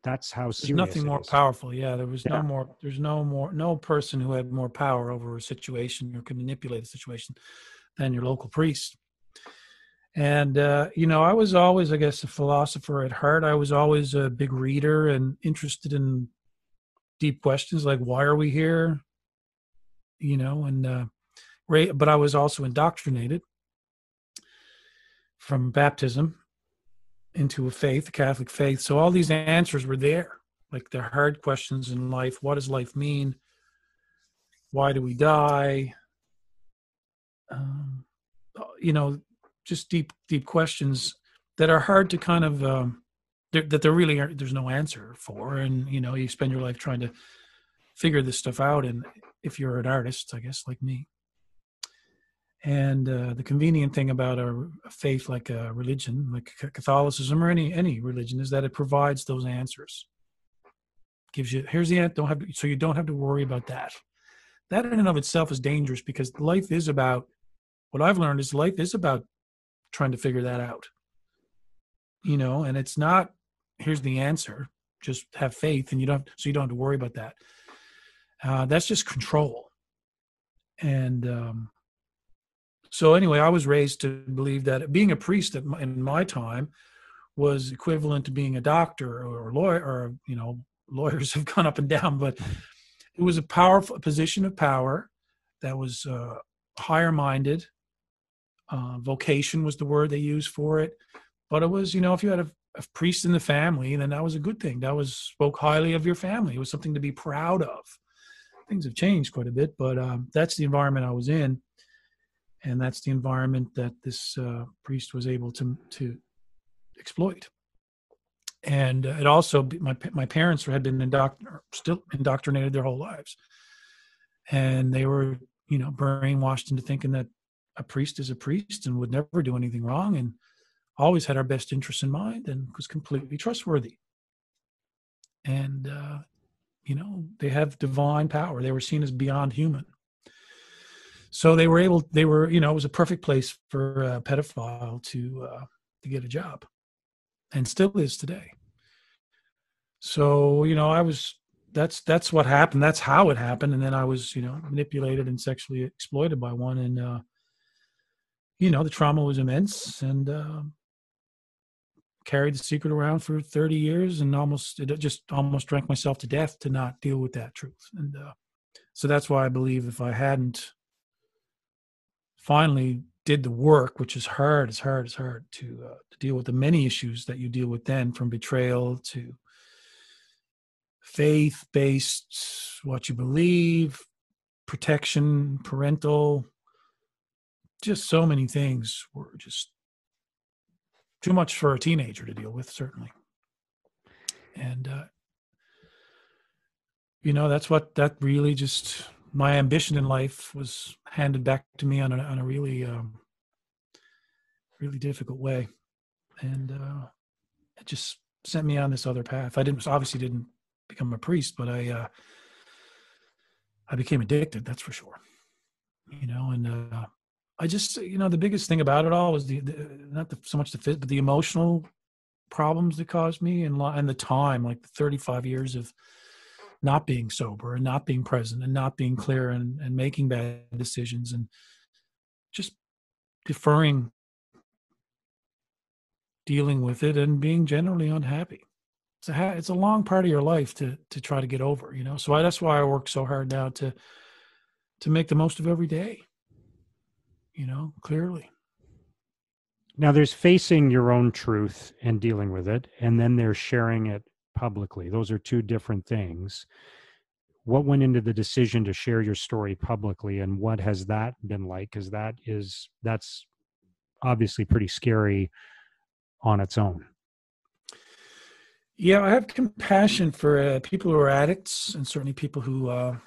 that's how serious. There's nothing more powerful. Yeah, there's no person who had more power over a situation or could manipulate a situation than your local priest. And, I was always, I guess, a philosopher at heart. I was always a big reader and interested in deep questions like, why are we here? But I was also indoctrinated from baptism into a faith, a Catholic faith. So all these answers were there, like the hard questions in life. What does life mean? Why do we die? Um, just deep questions that are hard to kind of, that there really are, there's no answer for. And, you spend your life trying to figure this stuff out. And if you're an artist, I guess, like me. And the convenient thing about a faith like a religion, like Catholicism or any religion, is that it provides those answers. Gives you, here's the answer. So you don't have to worry about that. That in and of itself is dangerous, because life is about, what I've learned is life is about trying to figure that out. And it's not, here's the answer, just have faith, and you don't have to worry about that. That's just control. And so anyway, I was raised to believe that being a priest in my time was equivalent to being a doctor or a lawyer, or, lawyers have gone up and down, but it was a powerful position of power that was higher minded. Vocation was the word they used for it. But it was, if you had a priest in the family, then that was a good thing. That spoke highly of your family. It was something to be proud of. Things have changed quite a bit, but that's the environment I was in. And that's the environment that this priest was able to exploit. And it also, my parents had been still indoctrinated their whole lives. And they were, brainwashed into thinking that a priest is a priest and would never do anything wrong, and always had our best interests in mind, and was completely trustworthy. And, they have divine power. They were seen as beyond human. So it was a perfect place for a pedophile to get a job, and still is today. So, that's what happened. That's how it happened. And then I was, manipulated and sexually exploited by one. And, the trauma was immense, and carried the secret around for 30 years, and almost drank myself to death to not deal with that truth. And so that's why I believe if I hadn't finally did the work, which is hard to deal with the many issues that you deal with then, from betrayal to faith-based, what you believe, protection, parental, just so many things were just too much for a teenager to deal with, certainly. And, that really just, my ambition in life was handed back to me on a really, really difficult way. And it just sent me on this other path. I obviously didn't become a priest, but I became addicted, that's for sure. And I just, the biggest thing about it all was so much the fit, but the emotional problems that caused me, and the time, like the 35 years of not being sober and not being present and not being clear and making bad decisions and just deferring, dealing with it, and being generally unhappy. It's a long part of your life to try to get over, So that's why I work so hard now to make the most of every day, clearly. Now, there's facing your own truth and dealing with it, and then there's sharing it publicly. Those are two different things. What went into the decision to share your story publicly, and what has that been like? Because that's obviously pretty scary on its own. Yeah, I have compassion for people who are addicts, and certainly people who have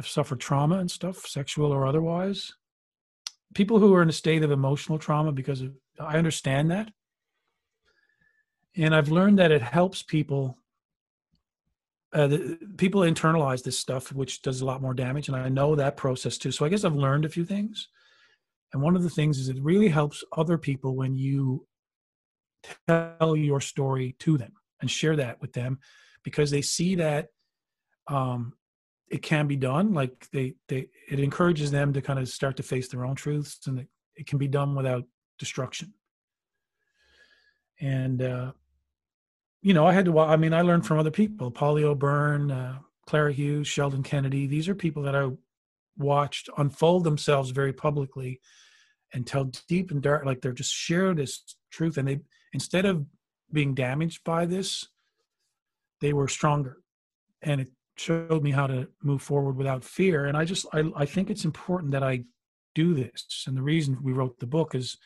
suffered trauma and stuff, sexual or otherwise. People who are in a state of emotional trauma, because I understand that. And I've learned that it helps people. People internalize this stuff, which does a lot more damage. And I know that process too. So I guess I've learned a few things. And one of the things is it really helps other people when you tell your story to them and share that with them, because they see that it can be done. Like it encourages them to kind of start to face their own truths, and it can be done without destruction. And, I had to, I mean, I learned from other people, Polly O'Byrne, Clara Hughes, Sheldon Kennedy. These are people that I watched unfold themselves very publicly and tell deep and dark, like they're just share this truth. And they, instead of being damaged by this, they were stronger. And it showed me how to move forward without fear. And I think it's important that I do this. And the reason we wrote the book is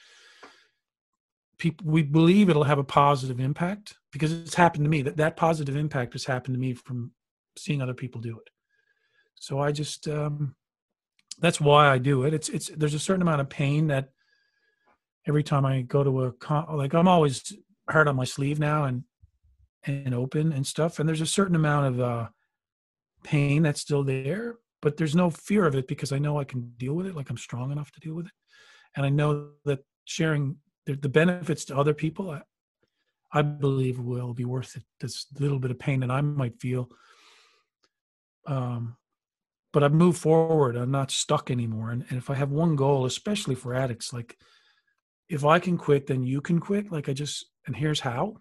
we believe it'll have a positive impact because it's happened to me. That positive impact has happened to me from seeing other people do it. So I just, that's why I do it. There's a certain amount of pain that every time I go to like I'm always hard on my sleeve now and open and stuff. And there's a certain amount of pain that's still there, but there's no fear of it because I know I can deal with it. Like I'm strong enough to deal with it. And I know that sharing the benefits to other people, I believe will be worth it. This little bit of pain that I might feel. But I've moved forward. I'm not stuck anymore. And if I have one goal, especially for addicts, like if I can quit, then you can quit. Like and here's how,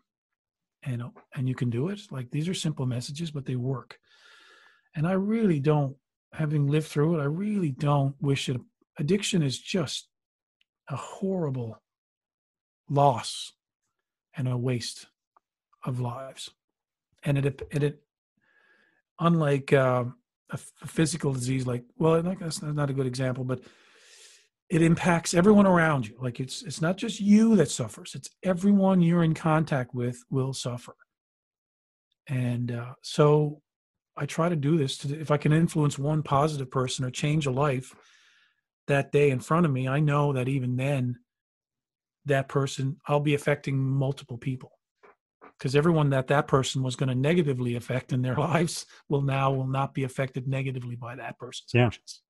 and you can do it. Like these are simple messages, but they work. And I really don't, having lived through it, I really don't wish it. Addiction is just a horrible loss and a waste of lives. And it unlike a physical disease, like, well, that's not a good example, but it impacts everyone around you. Like it's not just you that suffers; it's everyone you're in contact with will suffer. And so I try to do this. If I can influence one positive person or change a life that day in front of me, I know that even then, that person, I'll be affecting multiple people. Because everyone that person was going to negatively affect in their lives will not be affected negatively by that person's actions.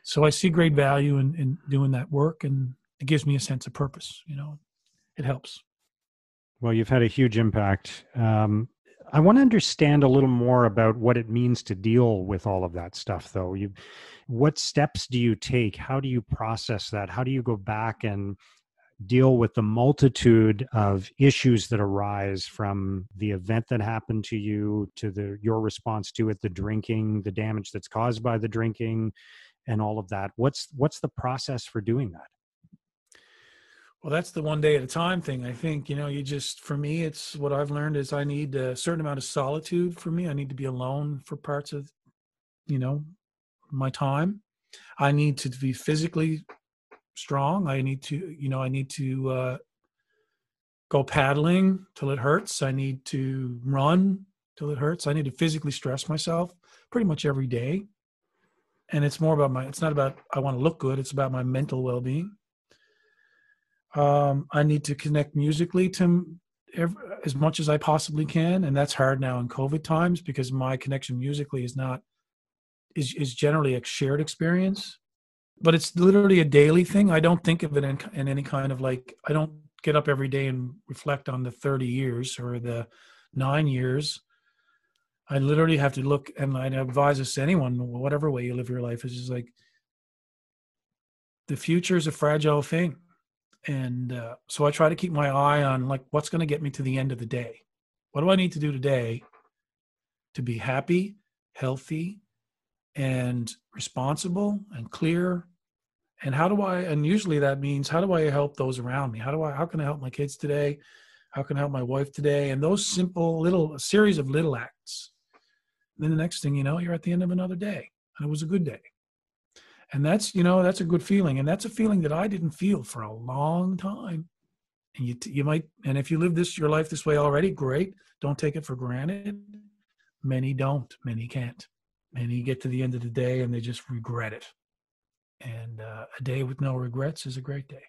So I see great value in doing that work, and it gives me a sense of purpose. It helps. Well, you've had a huge impact. I want to understand a little more about what it means to deal with all of that stuff, though. What steps do you take? How do you process that? How do you go back and deal with the multitude of issues that arise from the event that happened to you, to your response to it, the drinking, the damage that's caused by the drinking, and all of that? What's the process for doing that? Well, that's the one day at a time thing. I think, for me, it's what I've learned is I need a certain amount of solitude for me. I need to be alone for parts of, my time. I need to be physically strong. I need to go paddling till it hurts. I need to run till it hurts. I need to physically stress myself pretty much every day. And it's more about it's not about I want to look good. It's about my mental well-being. I need to connect musically to as much as I possibly can. And that's hard now in COVID times because my connection musically is generally a shared experience. But it's literally a daily thing. I don't think of it in any kind of I don't get up every day and reflect on the 30 years or the 9 years. I literally have to look, and I advise this to anyone, whatever way you live your life, is just like the future is a fragile thing. And so I try to keep my eye on what's going to get me to the end of the day. What do I need to do today to be happy, healthy, and responsible and clear? And and usually that means, how do I help those around me? How can I help my kids today? How can I help my wife today? And those simple series of little acts. And then the next thing you know, you're at the end of another day, and it was a good day. And that's a good feeling. And that's a feeling that I didn't feel for a long time. And you might, and if you live your life this way already, great. Don't take it for granted. Many don't. Many can't. Many get to the end of the day and they just regret it. And a day with no regrets is a great day.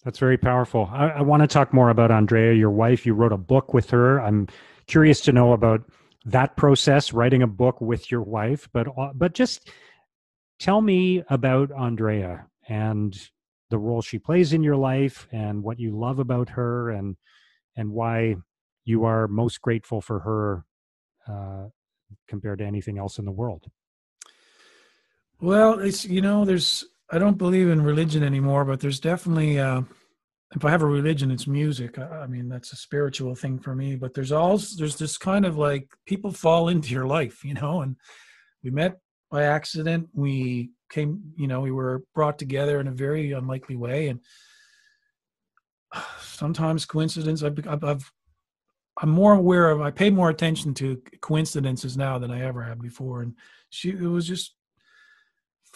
That's very powerful. I want to talk more about Andrea, your wife. You wrote a book with her. I'm curious to know about that process, writing a book with your wife. But just tell me about Andrea and the role she plays in your life and what you love about her and why you are most grateful for her compared to anything else in the world. Well, it's, I don't believe in religion anymore, but there's definitely if I have a religion, it's music. I mean, that's a spiritual thing for me. But there's this kind of like people fall into your life, and we met by accident. We came, we were brought together in a very unlikely way, and sometimes coincidence. I'm more aware of. I pay more attention to coincidences now than I ever have before, and it was just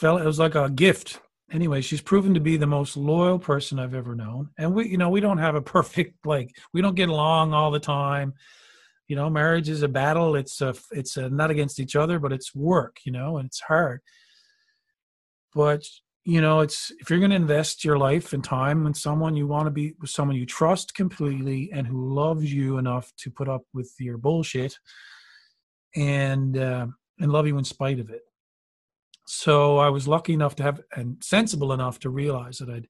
it was like a gift. Anyway, she's proven to be the most loyal person I've ever known. And we don't have a perfect, we don't get along all the time. Marriage is a battle. It's not against each other, but it's work, and it's hard. But, if you're going to invest your life and time in someone, you want to be with someone you trust completely and who loves you enough to put up with your bullshit and love you in spite of it. So I was lucky enough to have, and sensible enough to realize that I'd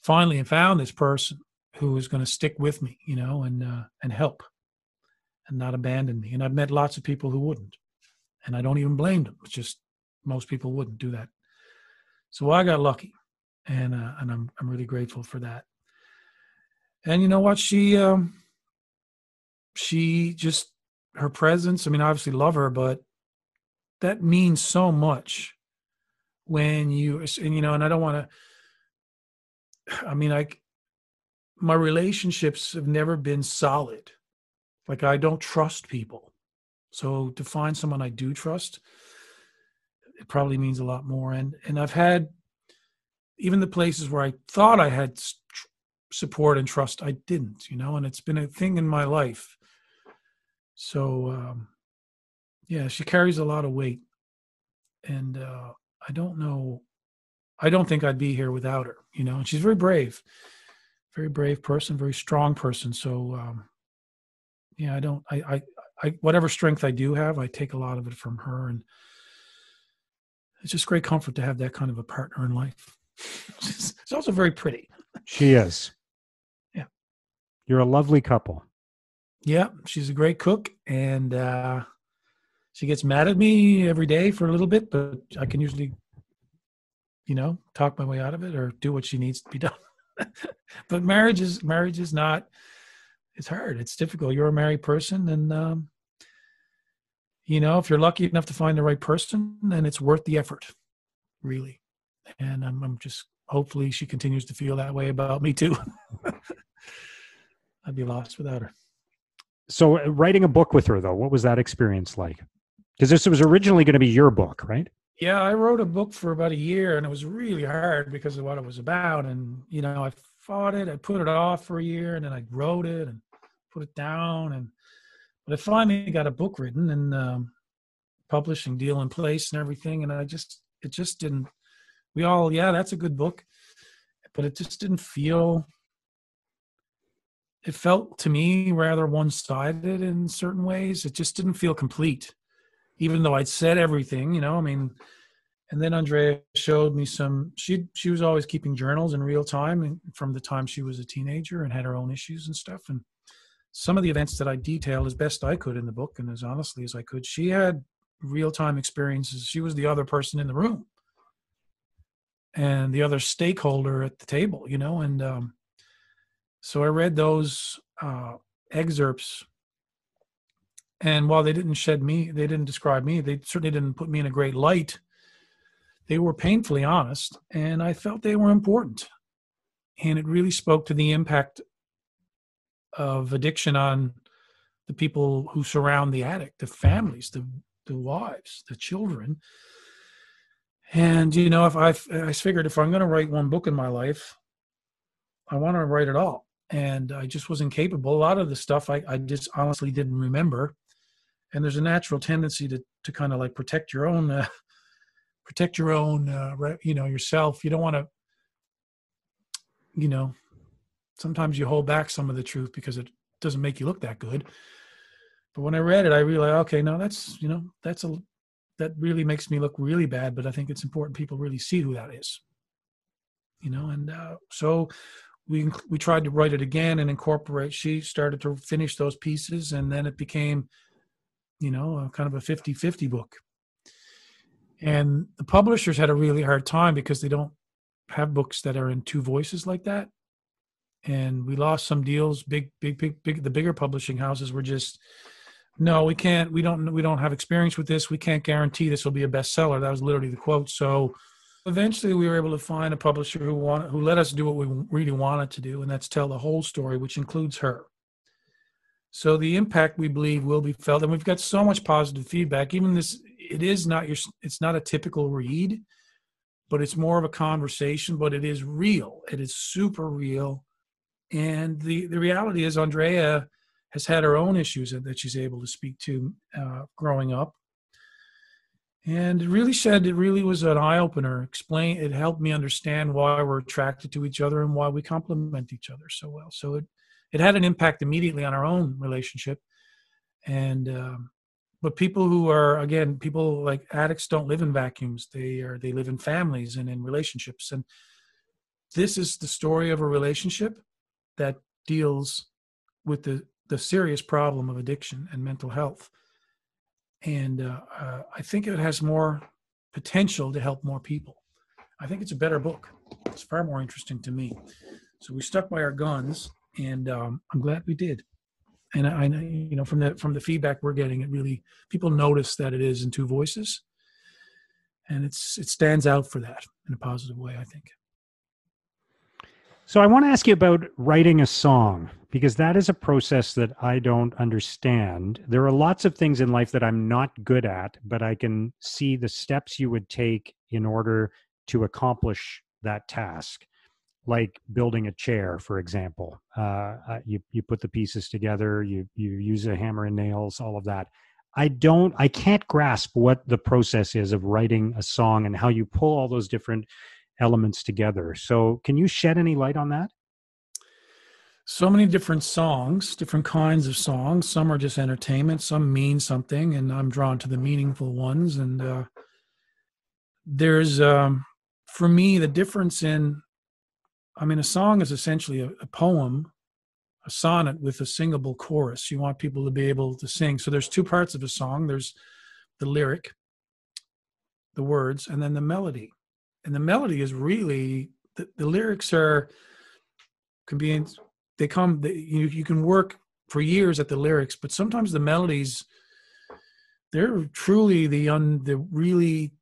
finally found this person who was going to stick with me, and help and not abandon me. And I've met lots of people who wouldn't, and I don't even blame them. It's just most people wouldn't do that. So I got lucky, and I'm really grateful for that. And you know what? She just, her presence. I mean, I obviously love her, but that means so much when and I don't want to, my relationships have never been solid. Like, I don't trust people. So to find someone I do trust, it probably means a lot more. And I've had, even the places where I thought I had support and trust, I didn't, and it's been a thing in my life. So, yeah, she carries a lot of weight, and I don't think I'd be here without her, and she's very brave person, very strong person. So, yeah, I whatever strength I do have, I take a lot of it from her, and it's just great comfort to have that kind of a partner in life. She's also very pretty. She is. Yeah. You're a lovely couple. Yeah, she's a great cook, and she gets mad at me every day for a little bit, but I can usually, talk my way out of it or do what she needs to be done. But marriage is not, it's hard. It's difficult. You're a married person, and, if you're lucky enough to find the right person, then it's worth the effort, really. And I'm just, hopefully she continues to feel that way about me too. I'd be lost without her. So writing a book with her, though, what was that experience like? Because this was originally going to be your book, right? Yeah, I wrote a book for about a year, and it was really hard because of what it was about. And, I fought it. I put it off for a year, and then I wrote it and put it down. But I finally got a book written and publishing deal in place and everything. And it just didn't, that's a good book, but it just didn't feel, it felt to me rather one-sided in certain ways. It just didn't feel complete, even though I'd said everything, and then Andrea showed me she was always keeping journals in real time from the time she was a teenager and had her own issues and stuff. And some of the events that I detailed as best I could in the book and as honestly as I could, she had real-time experiences. She was the other person in the room and the other stakeholder at the table, and so I read those excerpts, and while they didn't describe me, they certainly didn't put me in a great light. They were painfully honest, and I felt they were important. And it really spoke to the impact of addiction on the people who surround the addict, the families, the wives, the children. And, if I figured if I'm going to write one book in my life, I want to write it all. And I just wasn't capable. A lot of the stuff I just honestly didn't remember. And there's a natural tendency to kind of like protect your own, yourself. You don't want to, sometimes you hold back some of the truth because it doesn't make you look that good. But when I read it, I realized, okay, no, that really makes me look really bad, but I think it's important people really see who that is, and so we tried to write it again and incorporate. She started to finish those pieces, and then it became, a kind of a 50-50 book. And the publishers had a really hard time because they don't have books that are in two voices like that. and we lost some deals. Big, the bigger publishing houses were just, no, we can't. We don't have experience with this. We can't guarantee this will be a bestseller. That was literally the quote. So eventually, we were able to find a publisher who let us do what we really wanted to do, and that's tell the whole story, which includes her. So the impact, we believe, will be felt, and we've got so much positive feedback. Even this, it's not a typical read, but it's more of a conversation. But it is real. It is super real, and the reality is, Andrea has had her own issues that she's able to speak to growing up. And it really was an eye-opener. It helped me understand why we're attracted to each other and why we complement each other so well. So it had an impact immediately on our own relationship. And but people like addicts don't live in vacuums. They live in families and in relationships. And this is the story of a relationship that deals with the serious problem of addiction and mental health. And I think it has more potential to help more people. I think it's a better book. It's far more interesting to me. So we stuck by our guns, and I'm glad we did. And I from the feedback we're getting, it really, people notice that it is in two voices, and it stands out for that in a positive way, I think. So I want to ask you about writing a song, because that is a process that I don't understand. There are lots of things in life that I'm not good at, but I can see the steps you would take in order to accomplish that task, like building a chair, for example. You put the pieces together, you use a hammer and nails, all of that. I can't grasp what the process is of writing a song and how you pull all those different elements together. So can you shed any light on that? So many different songs, different kinds of songs. Some are just entertainment, some mean something, and I'm drawn to the meaningful ones. And there's, for me, the difference in, a song is essentially a poem, a sonnet with a singable chorus. You want people to be able to sing. So there's two parts of a song. There's the lyric, the words, and then the melody. And the melody is really, the lyrics you can work for years at the lyrics, but sometimes the melodies, they're truly the really,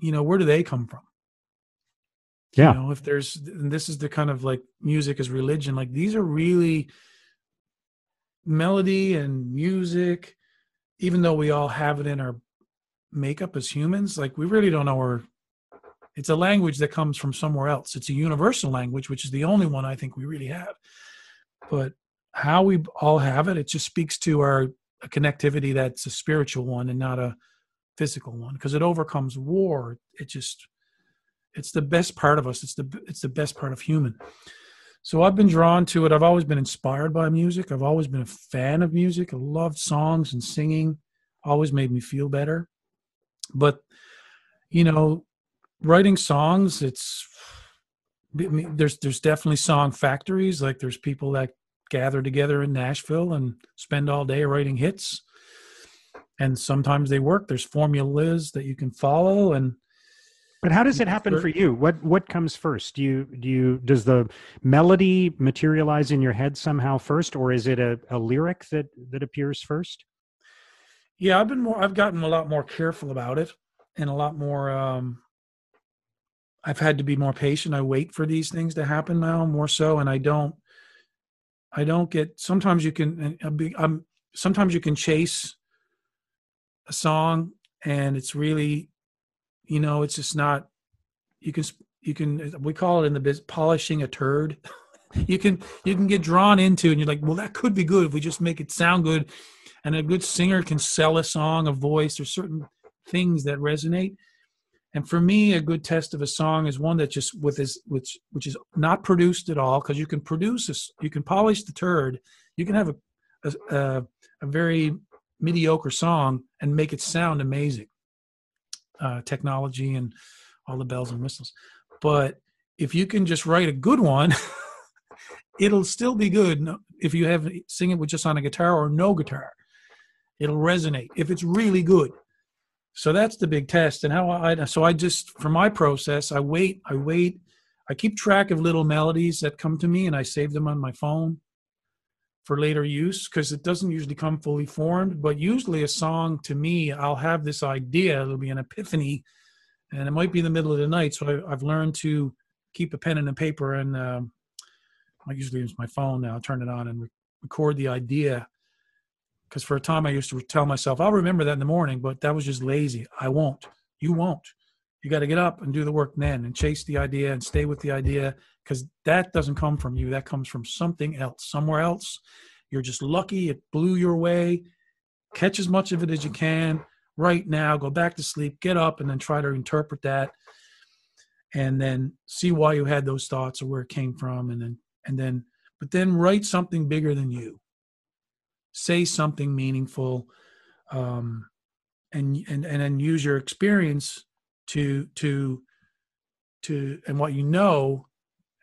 where do they come from? Yeah. And this is the kind of like music as religion, like these are really melody and music, even though we all have it in our makeup as humans, like we really don't know it's a language that comes from somewhere else. It's a universal language, which is the only one I think we really have. But how we all have it, it just speaks to a connectivity that's a spiritual one and not a physical one, because it overcomes war. It's the best part of us. It's the best part of human. So I've been drawn to it. I've always been inspired by music. I've always been a fan of music. I loved songs and singing. Always made me feel better. But, writing songs, there's definitely song factories. Like there's people that gather together in Nashville and spend all day writing hits, and sometimes they work. There's formulas that you can follow. But how does it happen for you? What comes first? Does the melody materialize in your head somehow first, or is it a lyric that appears first? Yeah, I've gotten a lot more careful about it, and a lot more I've had to be more patient. I wait for these things to happen now more so, and I don't get. Sometimes you can chase a song, and it's really, it's just not. You can. We call it in the business polishing a turd. you can get drawn into, and you're like, well, that could be good if we just make it sound good. And a good singer can sell a song, a voice. There's certain things that resonate. And for me, a good test of a song is one that just which is not produced at all, because you can you can polish the turd. You can have a very mediocre song and make it sound amazing. Technology and all the bells and whistles. But if you can just write a good one, it'll still be good. If you sing it with just on a guitar or no guitar, it'll resonate if it's really good. So that's the big test. And for my process, I wait. I keep track of little melodies that come to me, and I save them on my phone for later use, because it doesn't usually come fully formed. But usually a song, to me, I'll have this idea, it'll be an epiphany, and it might be in the middle of the night. So I've learned to keep a pen and a paper, and I usually use my phone now, turn it on and record the idea. Because for a time I used to tell myself, I'll remember that in the morning, but that was just lazy. I won't. You won't. You got to get up and do the work then and chase the idea and stay with the idea, because that doesn't come from you. That comes from something else, somewhere else. You're just lucky it blew your way. Catch as much of it as you can right now. Go back to sleep, get up, and then try to interpret that, and then see why you had those thoughts or where it came from, but then write something bigger than you. Say something meaningful, and then use your experience to and what you know,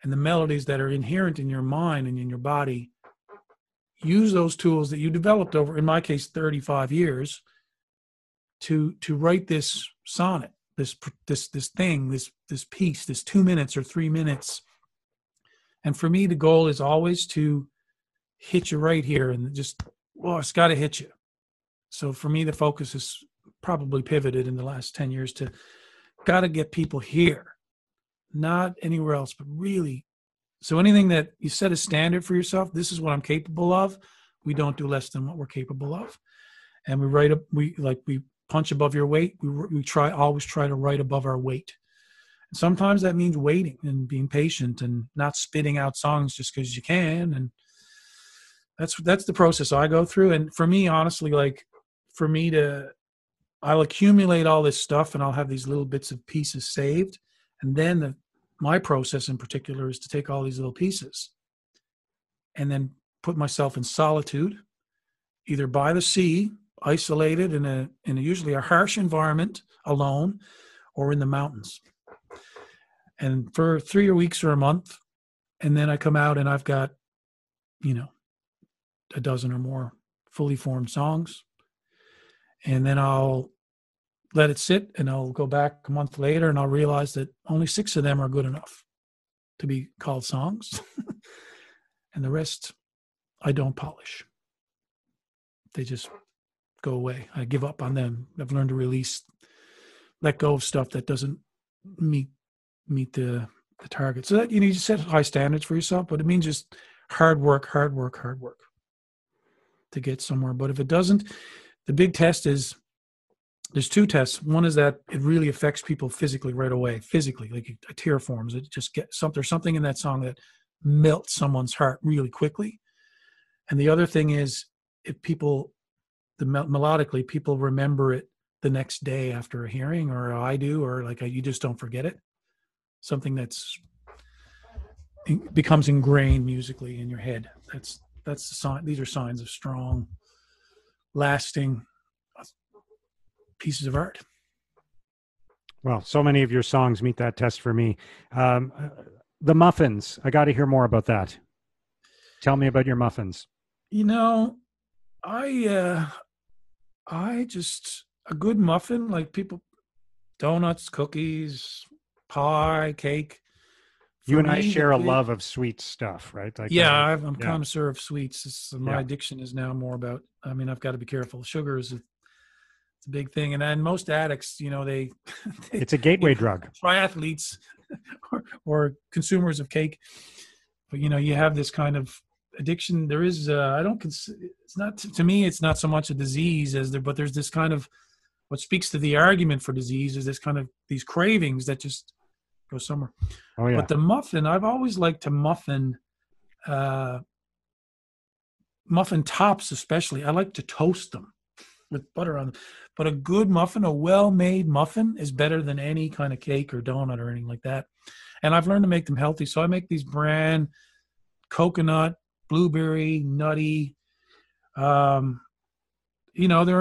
and the melodies that are inherent in your mind and in your body. Use those tools that you developed over, in my case, 35 years, to write this sonnet, this thing, this piece, this 2 minutes or 3 minutes. And for me, the goal is always to hit you right here, and just, it's got to hit you. So for me, the focus is probably pivoted in the last 10 years to got to get people here, not anywhere else, but really. So anything that you set a standard for yourself, this is what I'm capable of. We don't do less than what we're capable of. And we punch above your weight. We always try to write above our weight. And sometimes that means waiting and being patient and not spitting out songs just because you can. And that's the process I go through. And for me, honestly, I'll accumulate all this stuff, and I'll have these little bits of pieces saved. And then my process in particular is to take all these little pieces and then put myself in solitude, either by the sea, isolated in a usually a harsh environment, alone, or in the mountains. And for 3 weeks or a month, and then I come out and I've got, a dozen or more fully formed songs. And then I'll let it sit, and I'll go back a month later, and I'll realize that only 6 of them are good enough to be called songs. And the rest, I don't polish. They just go away. I give up on them. I've learned to let go of stuff that doesn't meet the target. So that you need to set high standards for yourself, but it means just hard work to get somewhere. But if it doesn't, the big test is, there's 2 tests. One is that it really affects people physically right away. Physically, like a tear forms. It just there's something in that song that melts someone's heart really quickly. And the other thing is, if melodically, people remember it the next day after a hearing, or I do, or you just don't forget it. Something becomes ingrained musically in your head. That's the sign. These are signs of strong, lasting pieces of art. Well, so many of your songs meet that test for me. The muffins, I got to hear more about that. Tell me about your muffins. I just, a good muffin, like people, donuts, cookies, pie, cake. You and I share a love of sweet stuff, right? I'm a connoisseur of sweets. My addiction is now more about, I've got to be careful. Sugar is it's a big thing. And then most addicts, it's a gateway drug. Triathletes or consumers of cake. But, you have this kind of addiction. There is, it's not, to me, it's not so much a disease but there's this kind of, what speaks to the argument for disease is this kind of, these cravings that just go somewhere. Oh, yeah. But the muffin, I've always liked to muffin tops especially. I like to toast them with butter on them. But a good muffin, a well-made muffin, is better than any kind of cake or donut or anything like that. And I've learned to make them healthy. So I make these bran, coconut, blueberry, nutty. They're a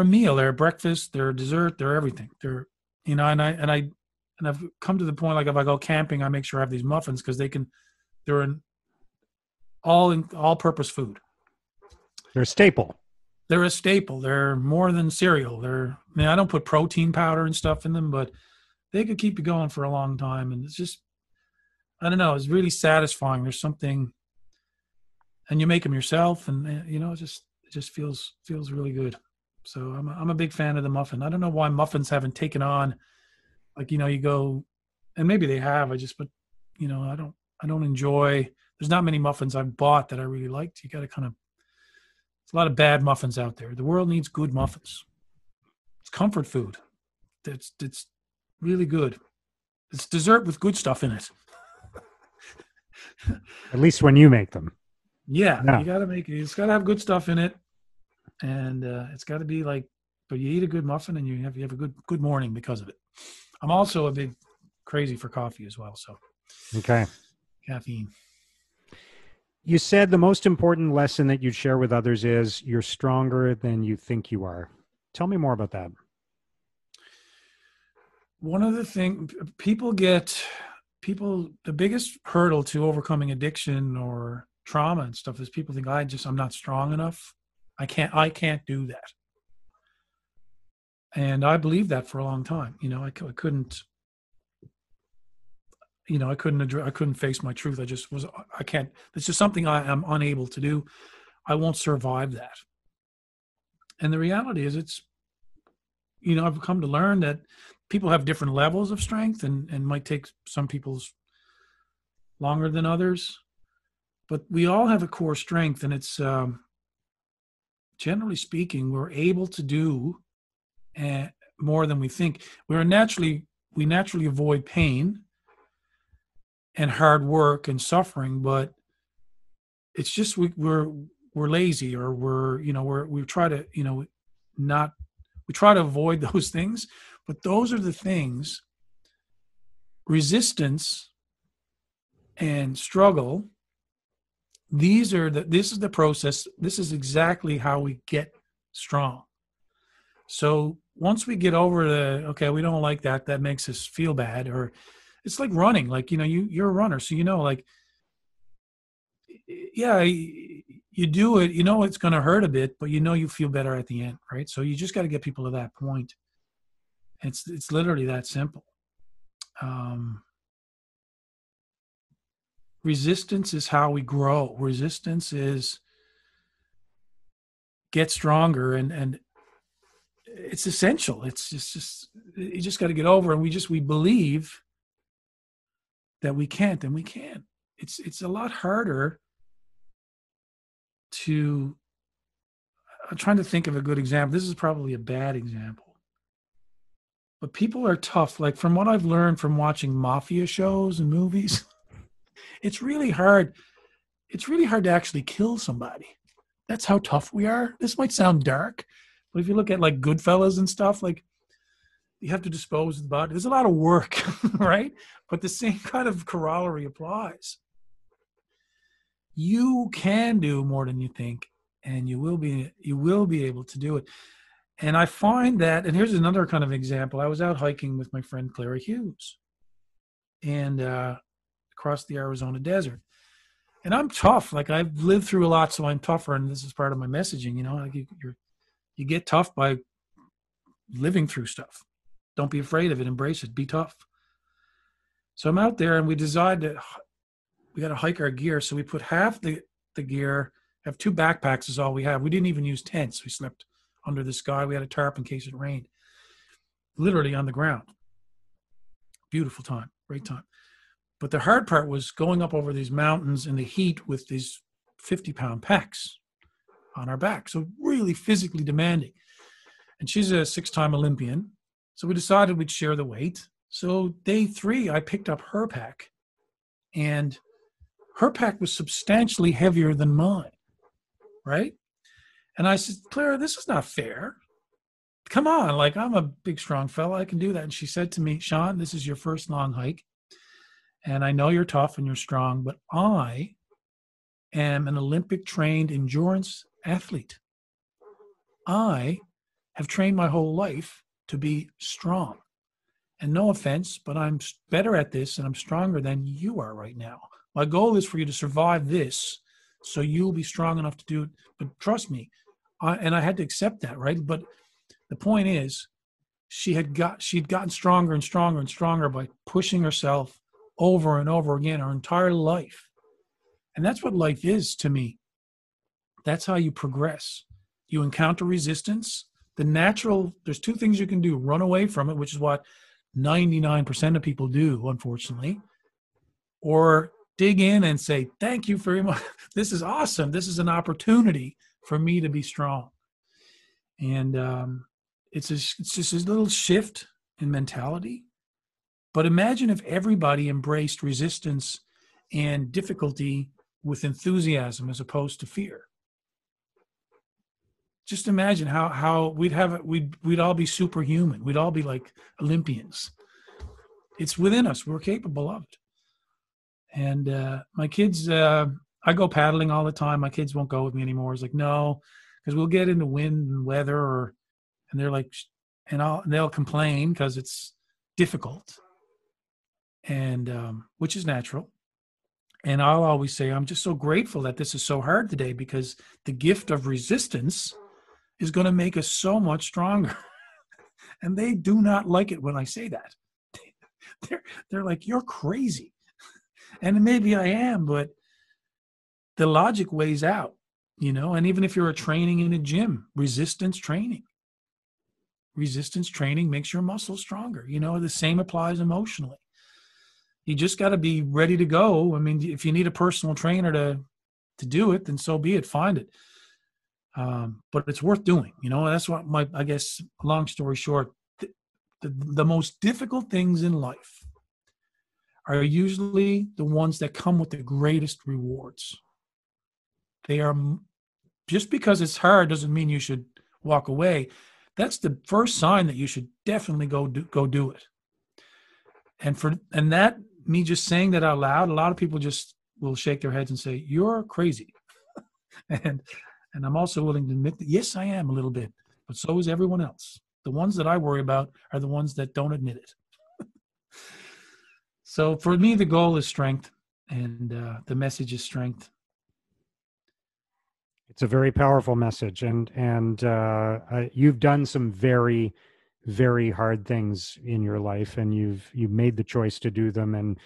meal. They're a breakfast. They're a dessert. They're everything. They're, and I've come to the point, like if I go camping, I make sure I have these muffins because they're an all-purpose food. They're a staple. They're a staple. They're more than cereal. I don't put protein powder and stuff in them, but they could keep you going for a long time. And it's just, I don't know, it's really satisfying. There's something, and you make them yourself, and it just feels really good. So I'm a big fan of the muffin. I don't know why muffins haven't taken on, like, you go, and maybe they have. But I don't enjoy. There's not many muffins I've bought that I really liked. You got to kind of. There's a lot of bad muffins out there. The world needs good muffins. It's comfort food. It's really good. It's dessert with good stuff in it. At least when you make them. Yeah. You got to make it. It's got to have good stuff in it, and it's got to be like. But you eat a good muffin, and you have a good morning because of it. I'm also a big crazy for coffee as well. So. Okay. Caffeine. You said the most important lesson that you'd share with others is you're stronger than you think you are. Tell me more about that. One of the things the biggest hurdle to overcoming addiction or trauma and stuff is people think I'm not strong enough. I can't do that. And I believed that for a long time. I couldn't. I couldn't face my truth. I can't. It's just something I am unable to do. I won't survive that. And the reality is I've come to learn that people have different levels of strength and might take some people's longer than others, but we all have a core strength, and it's, generally speaking, we're able to do more than we think. We naturally avoid pain and hard work and suffering, but it's just we're lazy, or we try to avoid those things. But those are the things. Resistance and struggle. This is the process. This is exactly how we get strong. So once we get over we don't like that. That makes us feel bad, or it's like running. Like, you're a runner, so you do it. It's going to hurt a bit, but you feel better at the end, right? So you just got to get people to that point. It's literally that simple. Resistance is how we grow. Resistance is get stronger, and it's essential. It's just you just got to get over, and we believe that we can't, and we can. It's a lot harder to. I'm trying to think of a good example. This is probably a bad example, but people are tough. Like, from what I've learned from watching mafia shows and movies, it's really hard. It's really hard to actually kill somebody. That's how tough we are. This might sound dark, but if you look at like Goodfellas and stuff, like, you have to dispose of the body. There's a lot of work, right? But the same kind of corollary applies. You can do more than you think, and you will be able to do it. And I find that, and here's another kind of example. I was out hiking with my friend Clara Hughes, and across the Arizona desert. And I'm tough. Like, I've lived through a lot, so I'm tougher. And this is part of my messaging. Like, you get tough by living through stuff. Don't be afraid of it. Embrace it. Be tough. So I'm out there, and we decided we got to hike our gear. So we put half the gear, have 2 backpacks is all we have. We didn't even use tents. We slept under the sky. We had a tarp in case it rained. Literally on the ground. Beautiful time. Great time. But the hard part was going up over these mountains in the heat with these 50-pound packs on our back. So really physically demanding. And she's a 6-time Olympian. So we decided we'd share the weight. So day 3, I picked up her pack. And her pack was substantially heavier than mine. Right? And I said, Clara, this is not fair. Come on. Like, I'm a big, strong fella. I can do that. And she said to me, Sean, this is your first long hike. And I know you're tough and you're strong, but I am an Olympic-trained endurance athlete. I have trained my whole life to be strong. And no offense, but I'm better at this and I'm stronger than you are right now. My goal is for you to survive this so you'll be strong enough to do it. But trust me, and I had to accept that, right? But the point is, she'd gotten stronger and stronger and stronger by pushing herself over and over again our entire life. And that's what life is to me. That's how you progress. You encounter resistance. There's two things you can do: run away from it, which is what 99% of people do, unfortunately, or dig in and say, thank you very much. This is awesome. This is an opportunity for me to be strong. And it's just a little shift in mentality. But imagine if everybody embraced resistance and difficulty with enthusiasm as opposed to fear. Just imagine how we'd all be superhuman. We'd all be like Olympians. It's within us. We're capable of it. And my kids, I go paddling all the time. My kids won't go with me anymore. It's like, no, because we'll get into wind and weather, and they're like, and they'll complain because it's difficult, and which is natural. And I'll always say, I'm just so grateful that this is so hard today, because the gift of resistance is going to make us so much stronger. And they do not like it when I say that. They're like, you're crazy. And maybe I am, but the logic weighs out, and even if you're training in a gym, resistance training makes your muscles stronger. The same applies emotionally. You just got to be ready to go. I mean, if you need a personal trainer to do it, then so be it, find it. But it's worth doing, that's what I guess, long story short, the most difficult things in life are usually the ones that come with the greatest rewards. They are, just because it's hard doesn't mean you should walk away. That's the first sign that you should definitely go do it. And that, me just saying that out loud, a lot of people just will shake their heads and say, you're crazy. and I'm also willing to admit that, yes, I am a little bit, but so is everyone else. The ones that I worry about are the ones that don't admit it. So for me, the goal is strength, and the message is strength. It's a very powerful message, and you've done some very, very hard things in your life, and you've made the choice to do them, and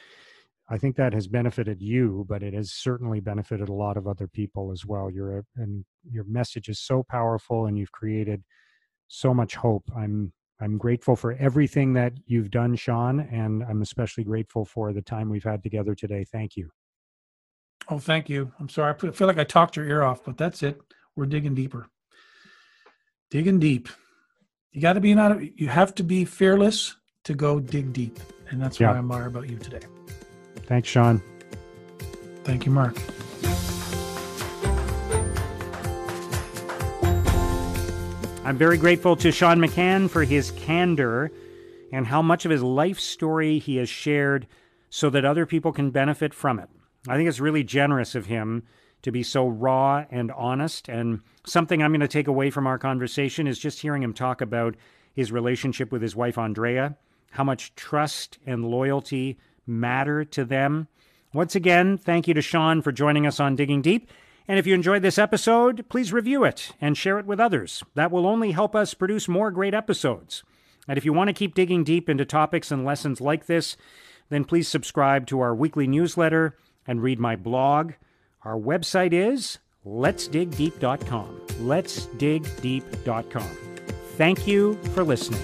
I think that has benefited you, but it has certainly benefited a lot of other people as well. And your message is so powerful, and you've created so much hope. I'm grateful for everything that you've done, Sean, and I'm especially grateful for the time we've had together today. Thank you. Oh, thank you. I'm sorry. I feel like I talked your ear off, but that's it. We're digging deeper. Digging deep. You have to be fearless to go dig deep. And that's what I admire about you today. Thanks, Sean. Thank you, Mark. I'm very grateful to Séan McCann for his candor and how much of his life story he has shared so that other people can benefit from it. I think it's really generous of him to be so raw and honest. And something I'm going to take away from our conversation is just hearing him talk about his relationship with his wife, Andrea, how much trust and loyalty matter to them. Once again, thank you to Sean for joining us on Digging Deep. And if you enjoyed this episode, please review it and share it with others. That will only help us produce more great episodes. And if you want to keep digging deep into topics and lessons like this, then please subscribe to our weekly newsletter and read my blog. Our website is letsdigdeep.com. Letsdigdeep.com. Thank you for listening.